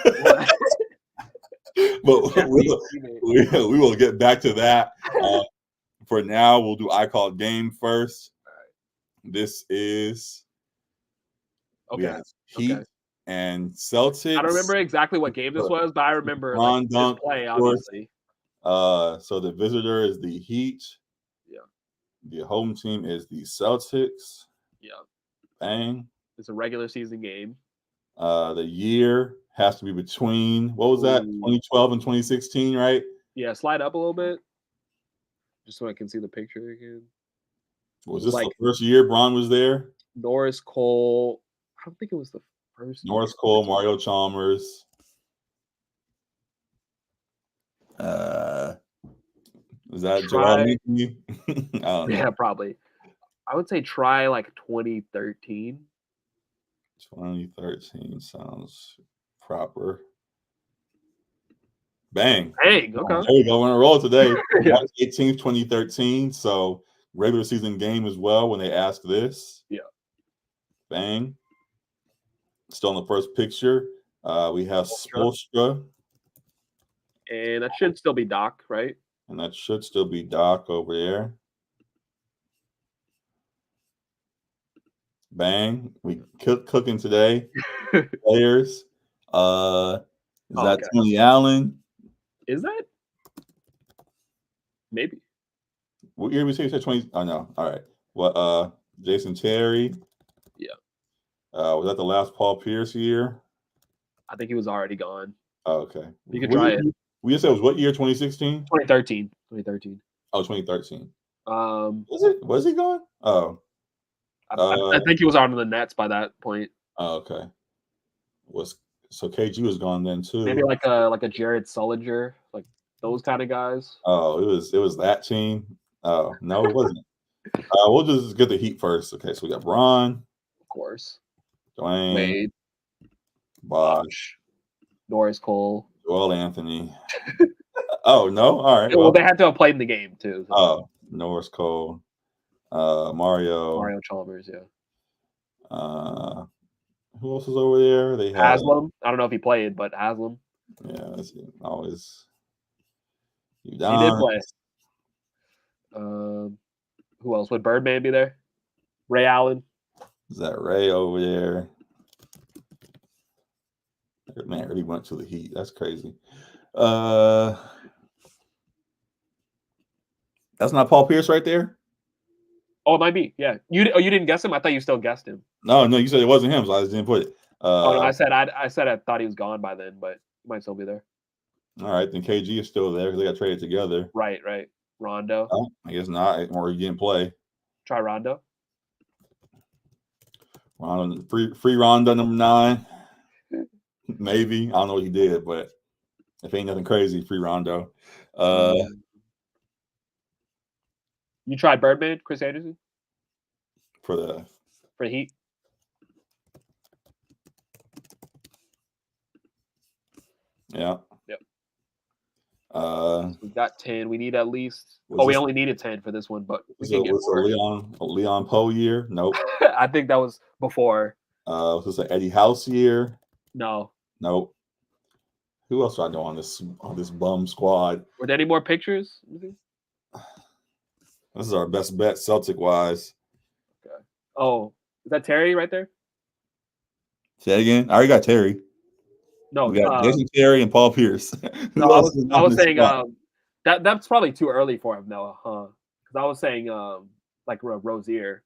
But we will get back to that. For now, we'll do I call game first. This is Heat and Celtics. I don't remember exactly what game this was, but I remember Bron dunk play, obviously. So the visitor is the Heat. Yeah. The home team is the Celtics. Yeah. Bang. It's a regular season game. The year has to be between, what was that? 2012 and 2016, right? Yeah, slide up a little bit. Just so I can see the picture again. Was this the first year Bron was there? Norris Cole. I don't think it was the first. Norris Cole, Mario Chalmers. Is that Joel? Yeah, probably. I would say try like 2013. 2013 sounds proper. Bang. Okay. There we go. We're on a roll today. Yeah. March 18th, 2013. So regular season game as well when they ask this. Yeah. Bang. Still in the first picture. We have Spoelstra. And that should still be Doc, right? And that should still be Doc over there. Bang. We cooking today. Players. Is that Tony Allen? Is that? Maybe. What year we say 20? Oh no. All right. What Jason Terry? Yeah. Was that the last Paul Pierce year? I think he was already gone. Oh, okay. You can try it. We just said it was what year? 2016? 2013. 2013. Oh, 2013. Was he gone? Oh. I think he was on the Nets by that point. Oh, okay. So KG was gone then too. Maybe like a Jared Sullinger, like those kind of guys. Oh, it was that team. Oh no, it wasn't. We'll just get the Heat first. Okay, so we got Bron, of course, Dwayne, Wade, Bosh, Norris Cole, Joel Anthony. Oh no, all right. Well, they had to have played in the game too. So. Oh, Norris Cole, Mario Chalmers, yeah. Who else is over there? They have Haslam. I don't know if he played, but Haslam. Yeah, that's always. He did play. Who else? Would Birdman be there? Ray Allen. Is that Ray over there? Man, really went to the Heat. That's crazy. That's not Paul Pierce right there? Oh, it might be. Yeah. You didn't guess him? I thought you still guessed him. No, you said it wasn't him, so I just didn't put it. Oh no, I said I thought he was gone by then, but he might still be there. All right, then KG is still there because they got traded together. Right. Rondo. Oh, I guess not, or he didn't play. Try Rondo. Rondo, free Rondo number 9. Maybe. I don't know what he did, but if ain't nothing crazy, free Rondo. You tried Birdman, Chris Anderson? For the Heat? Yeah. Yep. We got 10. We need at least. We only needed 10 for this one, but we can get more. A Leon Poe year? Nope. I think that was before. Was this an Eddie House year? No. Nope. Who else do I know on this bum squad? Were there any more pictures? This is our best bet, Celtic wise. Okay. Oh, is that Terry right there? Say it again. I already got Terry. No, we got Jason Terry and Paul Pierce. No, I was saying that's probably too early for him though, huh? Because I was saying like Rozier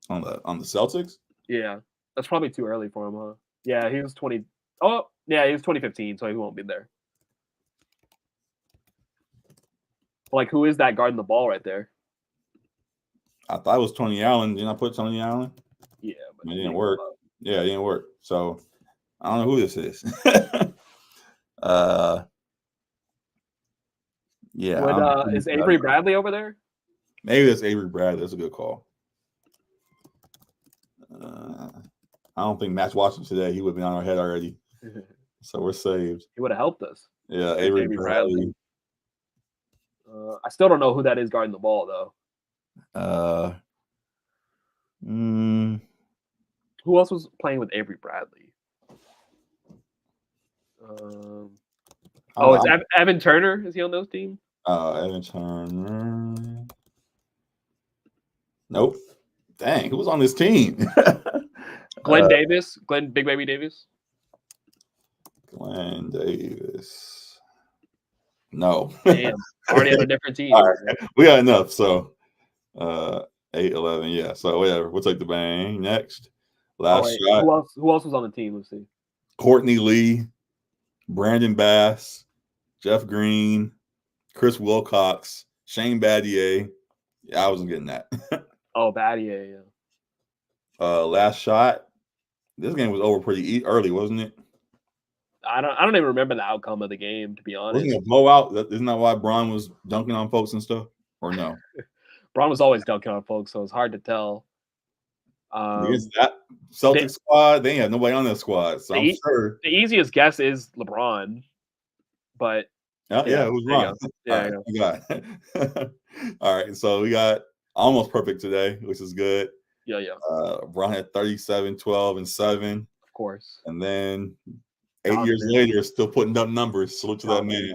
on the Celtics. Yeah, that's probably too early for him, huh? Yeah, he was 20. Oh, yeah, he was 2015, so he won't be there. Like, who is that guarding the ball right there? I thought it was Tony Allen. Didn't I put Tony Allen? Yeah, but it didn't work. Yeah, it didn't work. So I don't know who this is. Yeah. Is Avery Bradley over there? Maybe that's Avery Bradley. That's a good call. I don't think Matt's watching today. He would have been on our head already. So we're saved. He would have helped us. Yeah, Avery Bradley. I still don't know who that is guarding the ball, though. Who else was playing with Avery Bradley? Is Evan Turner? Is he on those teams? Evan Turner. Nope. Dang, who was on this team? Glenn Davis? Big Baby Davis? Glenn Davis. No. Damn. Already on a different team. All right. We got enough. So 8-11. Yeah. So whatever. We'll take the bang. Next. Last shot. Who else was on the team? Let's see. Courtney Lee, Brandon Bass, Jeff Green, Chris Wilcox, Shane Battier. Yeah, I wasn't getting that. Oh, Battier, yeah. Last shot. This game was over pretty early, wasn't it? I don't even remember the outcome of the game, to be honest. Wasn't it a blowout? Isn't that why Bron was dunking on folks and stuff? Or no? Bron was always dunking on folks, so it's hard to tell. Against that Celtics squad, they ain't have nobody on that squad. So I'm sure the easiest guess is LeBron, but yeah, it was wrong. Yeah. All right, so we got almost perfect today, which is good. Yeah. Bron had 37, 12, and 7. Of course. And then 8 years later, still putting up numbers. Salute to that man.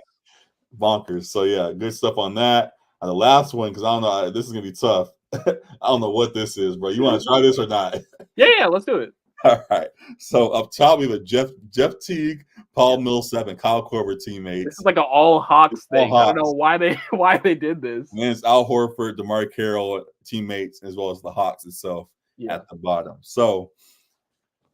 Bonkers. So yeah, good stuff on that. And the last one, because I don't know, this is gonna be tough. I don't know what this is, bro. You want to try this or not? Yeah, let's do it. All right. So up top, we have Jeff Teague, Paul Millsap, and Kyle Korver teammates. This is like an all Hawks thing. I don't know why they did this. And it's Al Horford, DeMar Carroll teammates, as well as the Hawks itself at the bottom. So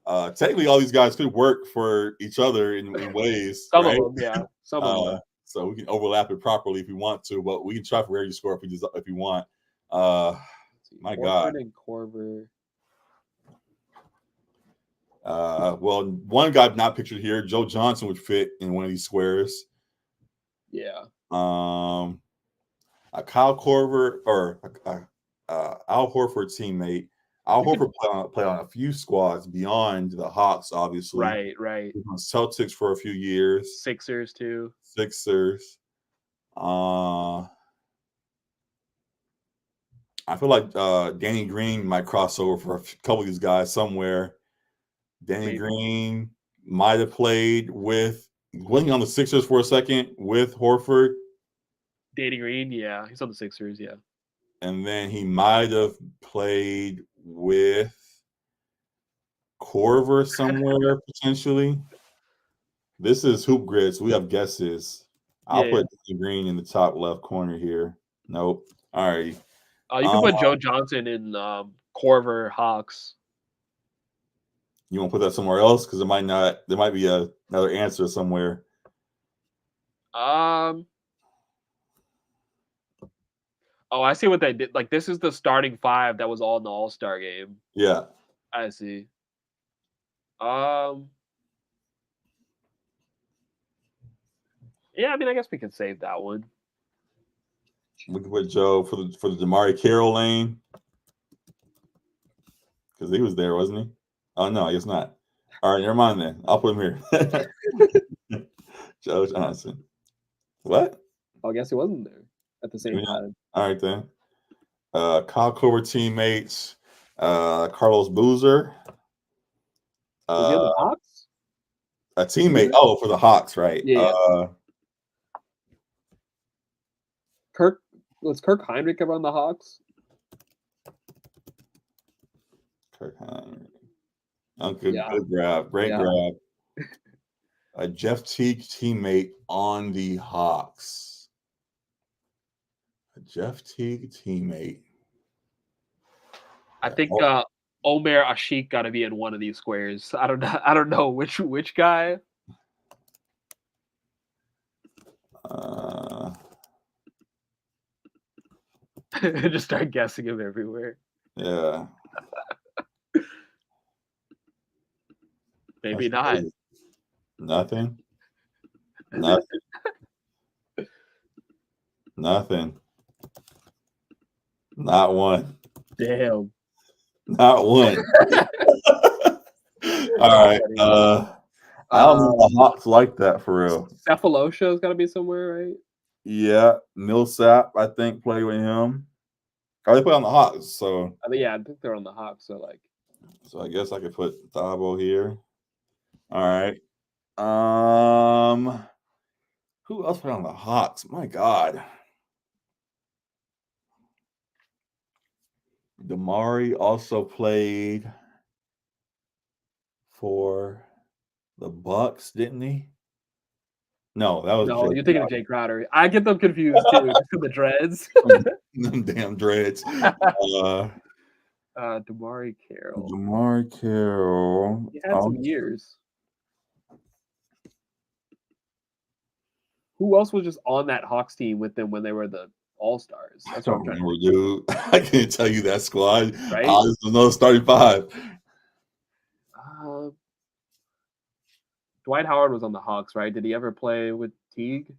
technically, all these guys could work for each other in ways. Some of them, yeah. Some of them. So we can overlap it properly if we want to, but we can try for where you score if you want. My God. And Korver. Well, one guy not pictured here, Joe Johnson, would fit in one of these squares. Yeah. A Kyle Korver or Al Horford teammate. Al Horford played on a few squads beyond the Hawks, obviously. Right. He was on Celtics for a few years. Sixers too. I feel like Danny Green might cross over for a couple of these guys somewhere. Danny Green might have played with wasn't he on the Sixers for a second with Horford? Danny Green, yeah. He's on the Sixers, yeah. And then he might have played with Korver somewhere, potentially. This is Hoop Grid, so we have guesses. I'll put Danny Green in the top left corner here. Nope. All right. You can put Joe Johnson in Korver Hawks. You want to put that somewhere else because it might not. There might be another answer somewhere. Oh, I see what they did. Like this is the starting 5 that was all in the All-Star game. Yeah. I see. Yeah, I mean, I guess we can save that one. We can put Joe for the Damari Carroll lane because he was there, wasn't he? Oh no, I guess not. All right, never mind then. I'll put him here. Joe Johnson. What? Oh, I guess he wasn't there at the same time. All right then. Kyle Korver teammates. Carlos Boozer. Was he on the Hawks? A teammate. Oh, for the Hawks, right? Yeah. Was Kirk Heinrich ever on the Hawks? Kirk Heinrich. Good grab. Great grab. A Jeff Teague teammate on the Hawks. A Jeff Teague teammate. I think Omer Ashik got to be in one of these squares. I don't know which guy. Just start guessing him everywhere. Yeah. Maybe not. Nothing. Nothing. Not one. Damn. Not one. All right. I don't know the Hawks like that for real. Cephalosha's got to be somewhere, right? Yeah, Millsap, I think, played with him. Oh, they play on the Hawks, so I think they're on the Hawks. So I guess I could put Thabo here. All right. Who else played on the Hawks? My God. Damari also played for the Bucks, didn't he? No, that was you're thinking of Jay Crowder. I get them confused too. The dreads. Them damn dreads. Damari Carroll. Damari Carroll. He had some years. Who else was just on that Hawks team with them when they were the All-Stars? I don't remember, dude. I can't tell you that squad. Right? I just know starting 5. Dwight Howard was on the Hawks, right? Did he ever play with Teague?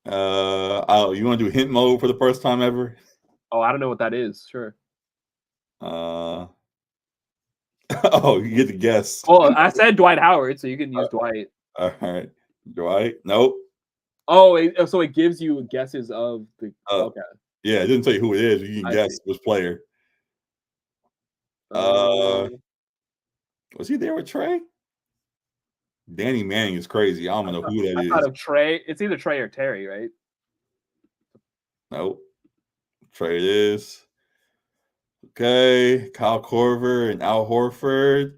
You want to do hint mode for the first time ever? Oh, I don't know what that is. Sure. Oh, you get to guess. Oh, I said Dwight Howard, so you can use Dwight. All right. Dwight? Nope. Oh, so it gives you guesses of the. Okay. Yeah, it didn't tell you who it is. You can guess which player. Was he there with Trey? Danny Manning is crazy. I don't know who that is. I thought of Trey. It's either Trey or Terry, right? Nope. Trey it is. Okay. Kyle Korver and Al Horford.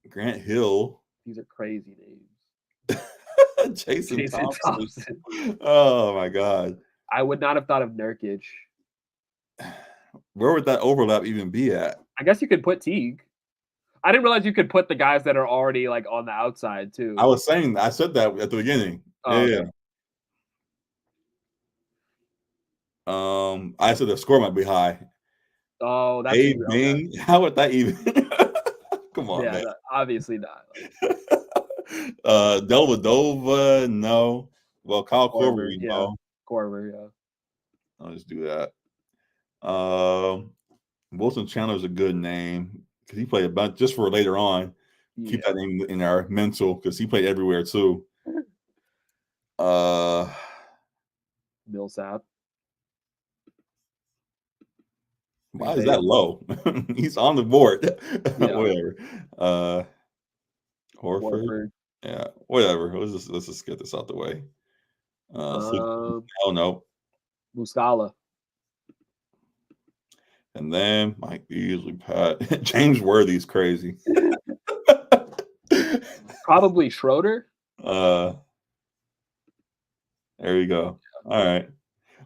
Grant Hill. These are crazy names. Jason Thompson. Oh my God. I would not have thought of Nurkic. Where would that overlap even be at? I guess you could put Teague. I didn't realize you could put the guys that are already like on the outside too. I said that at the beginning. Yeah. I said the score might be high. Oh, that's Bing. How would that even? Come on, man. Obviously not. Dellavedova, no. Well, Kyle Korver, Korver, yeah. I'll just do that. Wilson Chandler's a good name because he played a bunch just for later on. Yeah. Keep that name in our mental because he played everywhere too. Millsap. Why is that low? He's on the board. Yeah. Whatever. Horford. Yeah, whatever. Let's just get this out the way. Oh no. Muscala. And then Mike Beasley, Pat. James Worthy's crazy. Probably Schroeder. There you go. All right.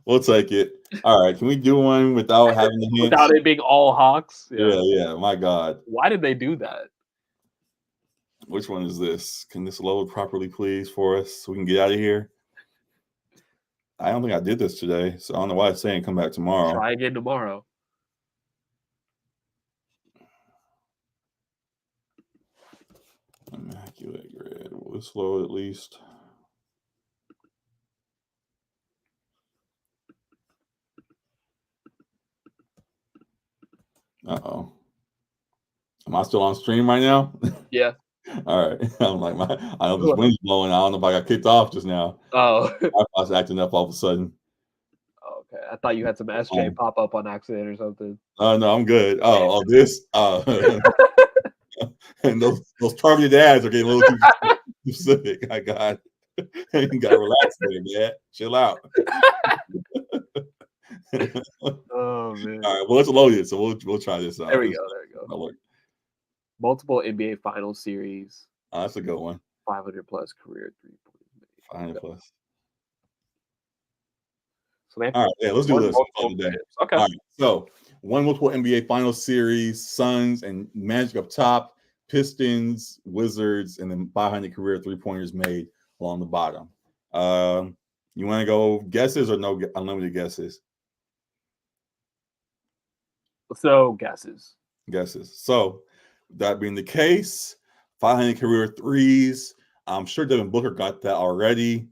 We'll take it. All right. Can we do one without having the hints? Without it being all Hawks? Yeah. My God. Why did they do that? Which one is this? Can this load properly, please, for us so we can get out of here? I don't think I did this today, so I don't know why it's saying come back tomorrow. Try again tomorrow. Immaculate grid. Will this load at least? Uh-oh. Am I still on stream right now? Yeah. All right. I'm like, I know this wind's blowing. I don't know if I got kicked off just now. Oh. I was acting up all of a sudden. Okay. I thought you had some SJ pop up on accident or something. No, I'm good. This. And those targeted ads are getting a little too specific. I got. You got to relax there, man. Chill out. Oh man! All right, well, let's load it. So we'll try this out. There we go. Look. Multiple NBA Finals series. That's a good one. 500 plus career 500 plus. So they have all right, yeah, let's do this. Okay. All right, so one multiple NBA Finals series: Suns and Magic up top, Pistons, Wizards, and then 500 career 3-pointers made along the bottom. You want to go guesses or no unlimited guesses? So guesses. So that being the case, 500 career threes. I'm sure Devin Booker got that already.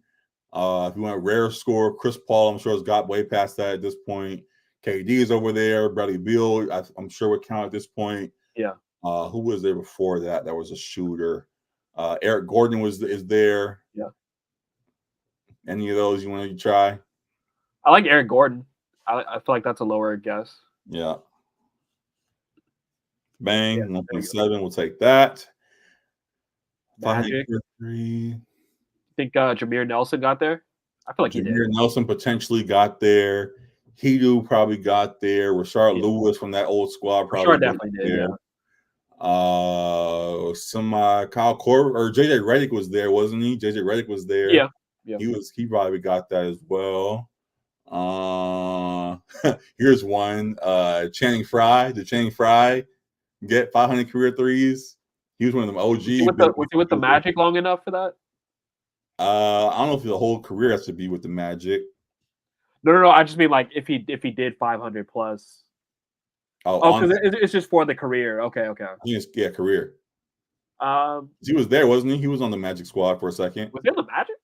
If you want a rare score, Chris Paul, I'm sure has got way past that at this point. KD is over there. Bradley Beal, I'm sure would count at this point. Yeah. Who was there before that? That was a shooter. Eric Gordon is there. Yeah. Any of those you want to try? I like Eric Gordon. I feel like that's a lower guess. Yeah. Bang, 1.7. We'll take that. Magic. Three. Think Jameer Nelson got there? I feel like he did. Jameer Nelson potentially got there. Hedo probably got there. Rashard Lewis from that old squad probably definitely did. There. Kyle Korver or JJ Redick was there, wasn't he? JJ Redick was there. Yeah. He probably got that as well. Here's one. Channing Frye. Did Channing Frye get 500 career threes? He was one of them OG. Was he with the Magic long enough for that? I don't know if the whole career has to be with the Magic. No. I just mean like if he did 500 plus. Oh, because it's just for the career. Okay. Yeah, career. He was there, wasn't he? He was on the Magic squad for a second. Was he on the Magic?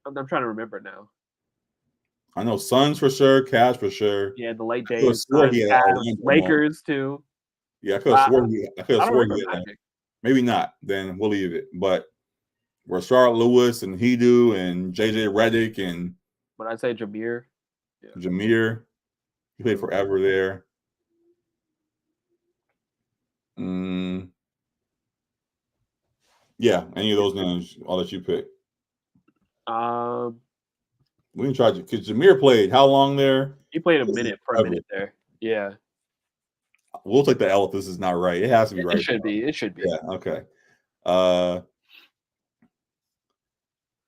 I'm trying to remember now. I know Suns for sure, Cavs for sure. Yeah, the late days. Lakers too. Yeah, I could have sworn he had. Maybe not. Then we'll leave it. But Rashard Lewis and Hedo and JJ Redick and. When I say Jameer. Yeah. Jameer, he played forever there. Yeah, any of those names, I'll let you pick. We can try to, because Jameer played how long there? He played a minute there. Yeah. We'll take the L if this is not right. It has to be right. It should be. Yeah, okay.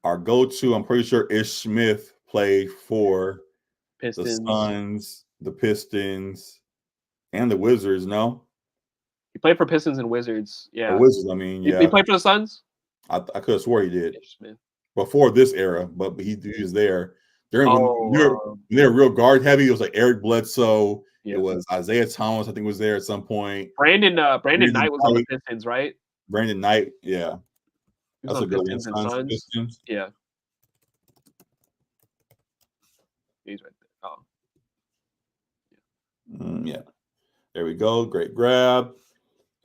Our go-to, I'm pretty sure Ish Smith played for Pistons. The Suns, the Pistons, and the Wizards, no? He played for Pistons and Wizards. Yeah. The Wizards, I mean, yeah. He played for the Suns? I could have swore he did. Ish Smith. Before this era, but he was there. During when they're real guard heavy, it was like Eric Bledsoe. Yeah. It was Isaiah Thomas, I think, was there at some point. Brandon Knight was on the Pistons, right? Brandon Knight, yeah. That's a good one. Pistons. Yeah. He's right there. Oh. Yeah. There we go. Great grab.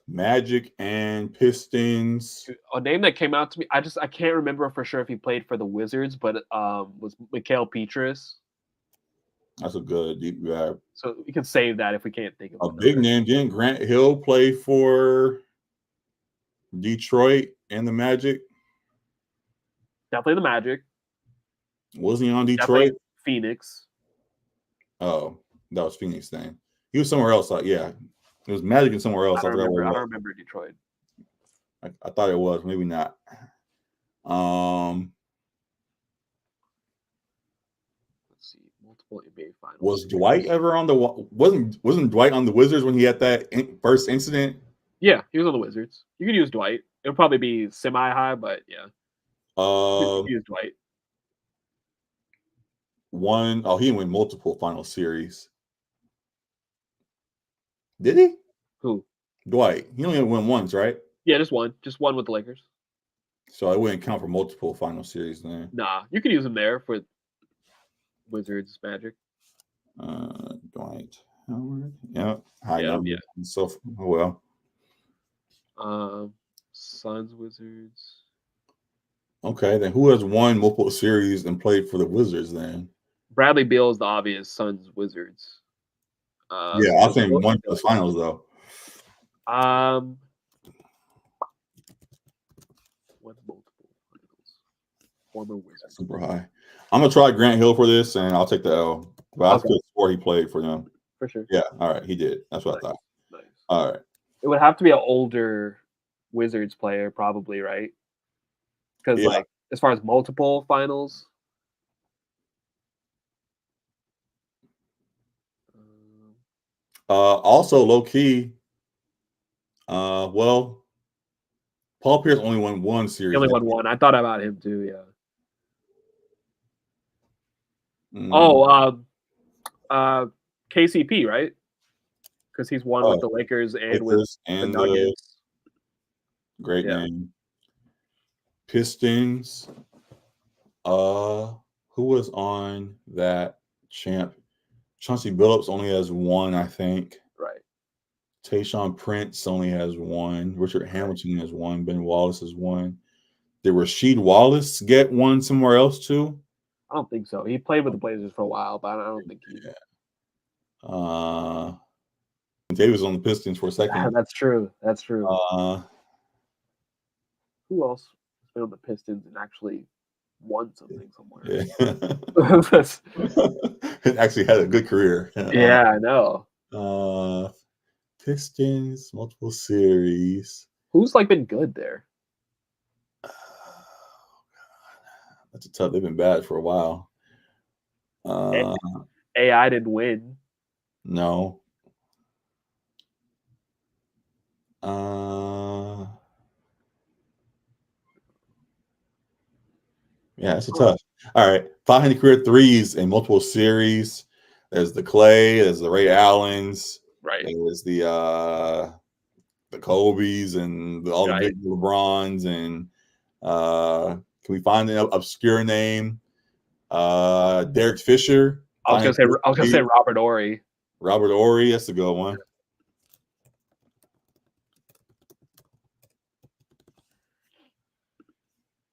Magic and Pistons. A name that came out to me, I can't remember for sure if he played for the Wizards, but was Mikhail Petrus. That's a good deep grab. So we can save that if we can't think of a big name. Didn't Grant Hill play for Detroit and the Magic? Definitely the Magic. Wasn't he on Detroit? Definitely Phoenix. Oh, that was Phoenix then. He was somewhere else. Yeah. It was Magic and somewhere else. I don't remember Detroit. I thought it was. Maybe not. Let's see. Multiple NBA finals. Was Dwight ever on the? Wasn't Dwight on the Wizards when he had that first incident? Yeah, he was on the Wizards. You could use Dwight. It'll probably be semi-high, but yeah. He's Dwight. Oh, he didn't win multiple final series. Did he? Who? Dwight. He only won once, right? Yeah, just one with the Lakers. So it wouldn't count for multiple final series then. Nah, you could use him there for Wizards Magic. Dwight Howard. Yeah, high number. Yeah. So well. Suns, Wizards. Okay, then who has won multiple series and played for the Wizards then? Bradley Beal is the obvious Suns, Wizards. Yeah, I think one for the finals though. Won multiple finals. Former Wizards. Super high. I'm gonna try Grant Hill for this, and I'll take the L. But I could swear he played for them. For sure. Yeah. All right, he did. That's what I thought. Nice. All right. It would have to be an older Wizards player, probably, right? Because like as far as multiple finals. Also, low key. Well, Paul Pierce only won one series. He only won one. I thought about him too. Yeah. KCP, right? Because he's won with the Lakers and with the Nuggets. Great name. Pistons. Who was on that champ? Chauncey Billups only has one, I think. Right. Tayshaun Prince only has one. Richard Hamilton has one. Ben Wallace has one. Did Rasheed Wallace get one somewhere else too? I don't think so. He played with the Blazers for a while, but I don't think he did. Davis was on the Pistons for a second. That's true. Who else has been on the Pistons and actually won something somewhere? Yeah. It actually had a good career. Yeah, I know. Pistons, multiple series. Who's like been good there? That's a tough. They've been bad for a while. AI didn't win. No. Yeah, it's a tough. All right, 500 career threes in multiple series. There's the Clay. There's the Ray Allens. Right. There's the Kobe's and all the big LeBrons. And can we find an obscure name? Derek Fisher. I was gonna say Robert Horry. Robert Horry, that's a good one.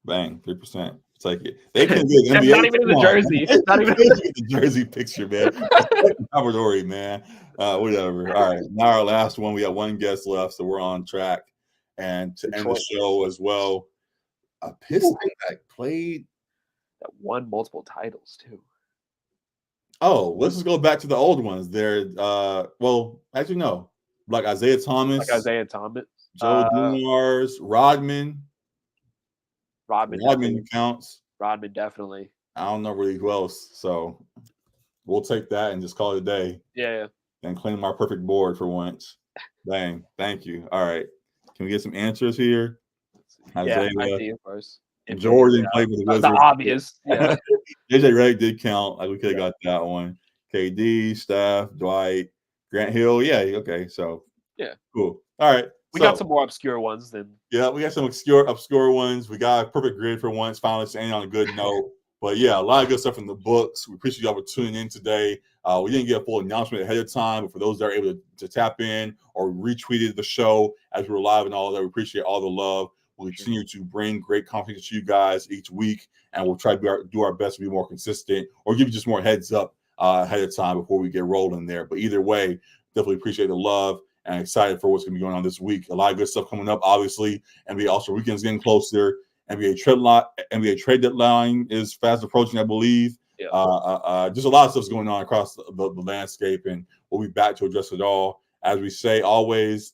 Bang, 3%. Take it. They couldn't get NBA. Not even in the jersey. Not even the jersey picture, man. Robert Horry, man. Whatever. All right. Now our last one. We got one guest left, so we're on track. And to end the show as well, a Piston that played that won multiple titles too. Oh, let's just go back to the old ones. They're well, actually no. Like Isaiah Thomas. Joe Dumars, Rodman. Rodman counts. Rodman definitely. I don't know really who else. So we'll take that and just call it a day. Yeah. And claim our perfect board for once. Dang. Thank you. All right. Can we get some answers here? Isaiah first. Jordan played with the Wizards. The obvious. Yeah. JJ Redick did count. Like we could have got that one. KD, Steph, Dwight, Grant Hill. Yeah. Okay. So yeah. Cool. All right. We got some more obscure ones than. Yeah, we got some obscure ones. We got a perfect grid for once. Finally, to end on a good note. But yeah, a lot of good stuff in the books. We appreciate y'all for tuning in today. We didn't get a full announcement ahead of time, but for those that are able to tap in or retweeted the show as we were live and all that, we appreciate all the love. We'll continue to bring great content to you guys each week, and we'll try to do our best to be more consistent or give you just more heads up ahead of time before we get rolling there. But either way, definitely appreciate the love. And excited for what's going to be going on this week. A lot of good stuff coming up, obviously. NBA All-Star Weekend's getting closer. NBA trade deadline is fast approaching, I believe. Yeah. Just a lot of stuff's going on across the landscape, and we'll be back to address it all. As we say, always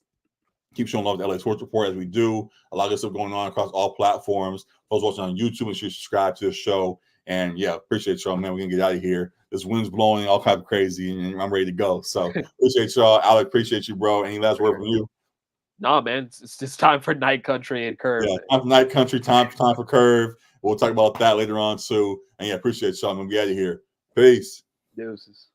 keep showing love to LA Sports Report as we do. A lot of good stuff going on across all platforms. Those watching on YouTube, make sure you subscribe to the show. And yeah, appreciate y'all, man. We're going to get out of here. This wind's blowing all kind of crazy, and I'm ready to go. So appreciate y'all. Alec, appreciate you, bro. Any last word from you? No, man, it's just time for Night Country and Curve. Yeah, time for Night Country, time for Curve. We'll talk about that later on too. And yeah, appreciate y'all. I'm gonna be out of here. Peace. Deuces.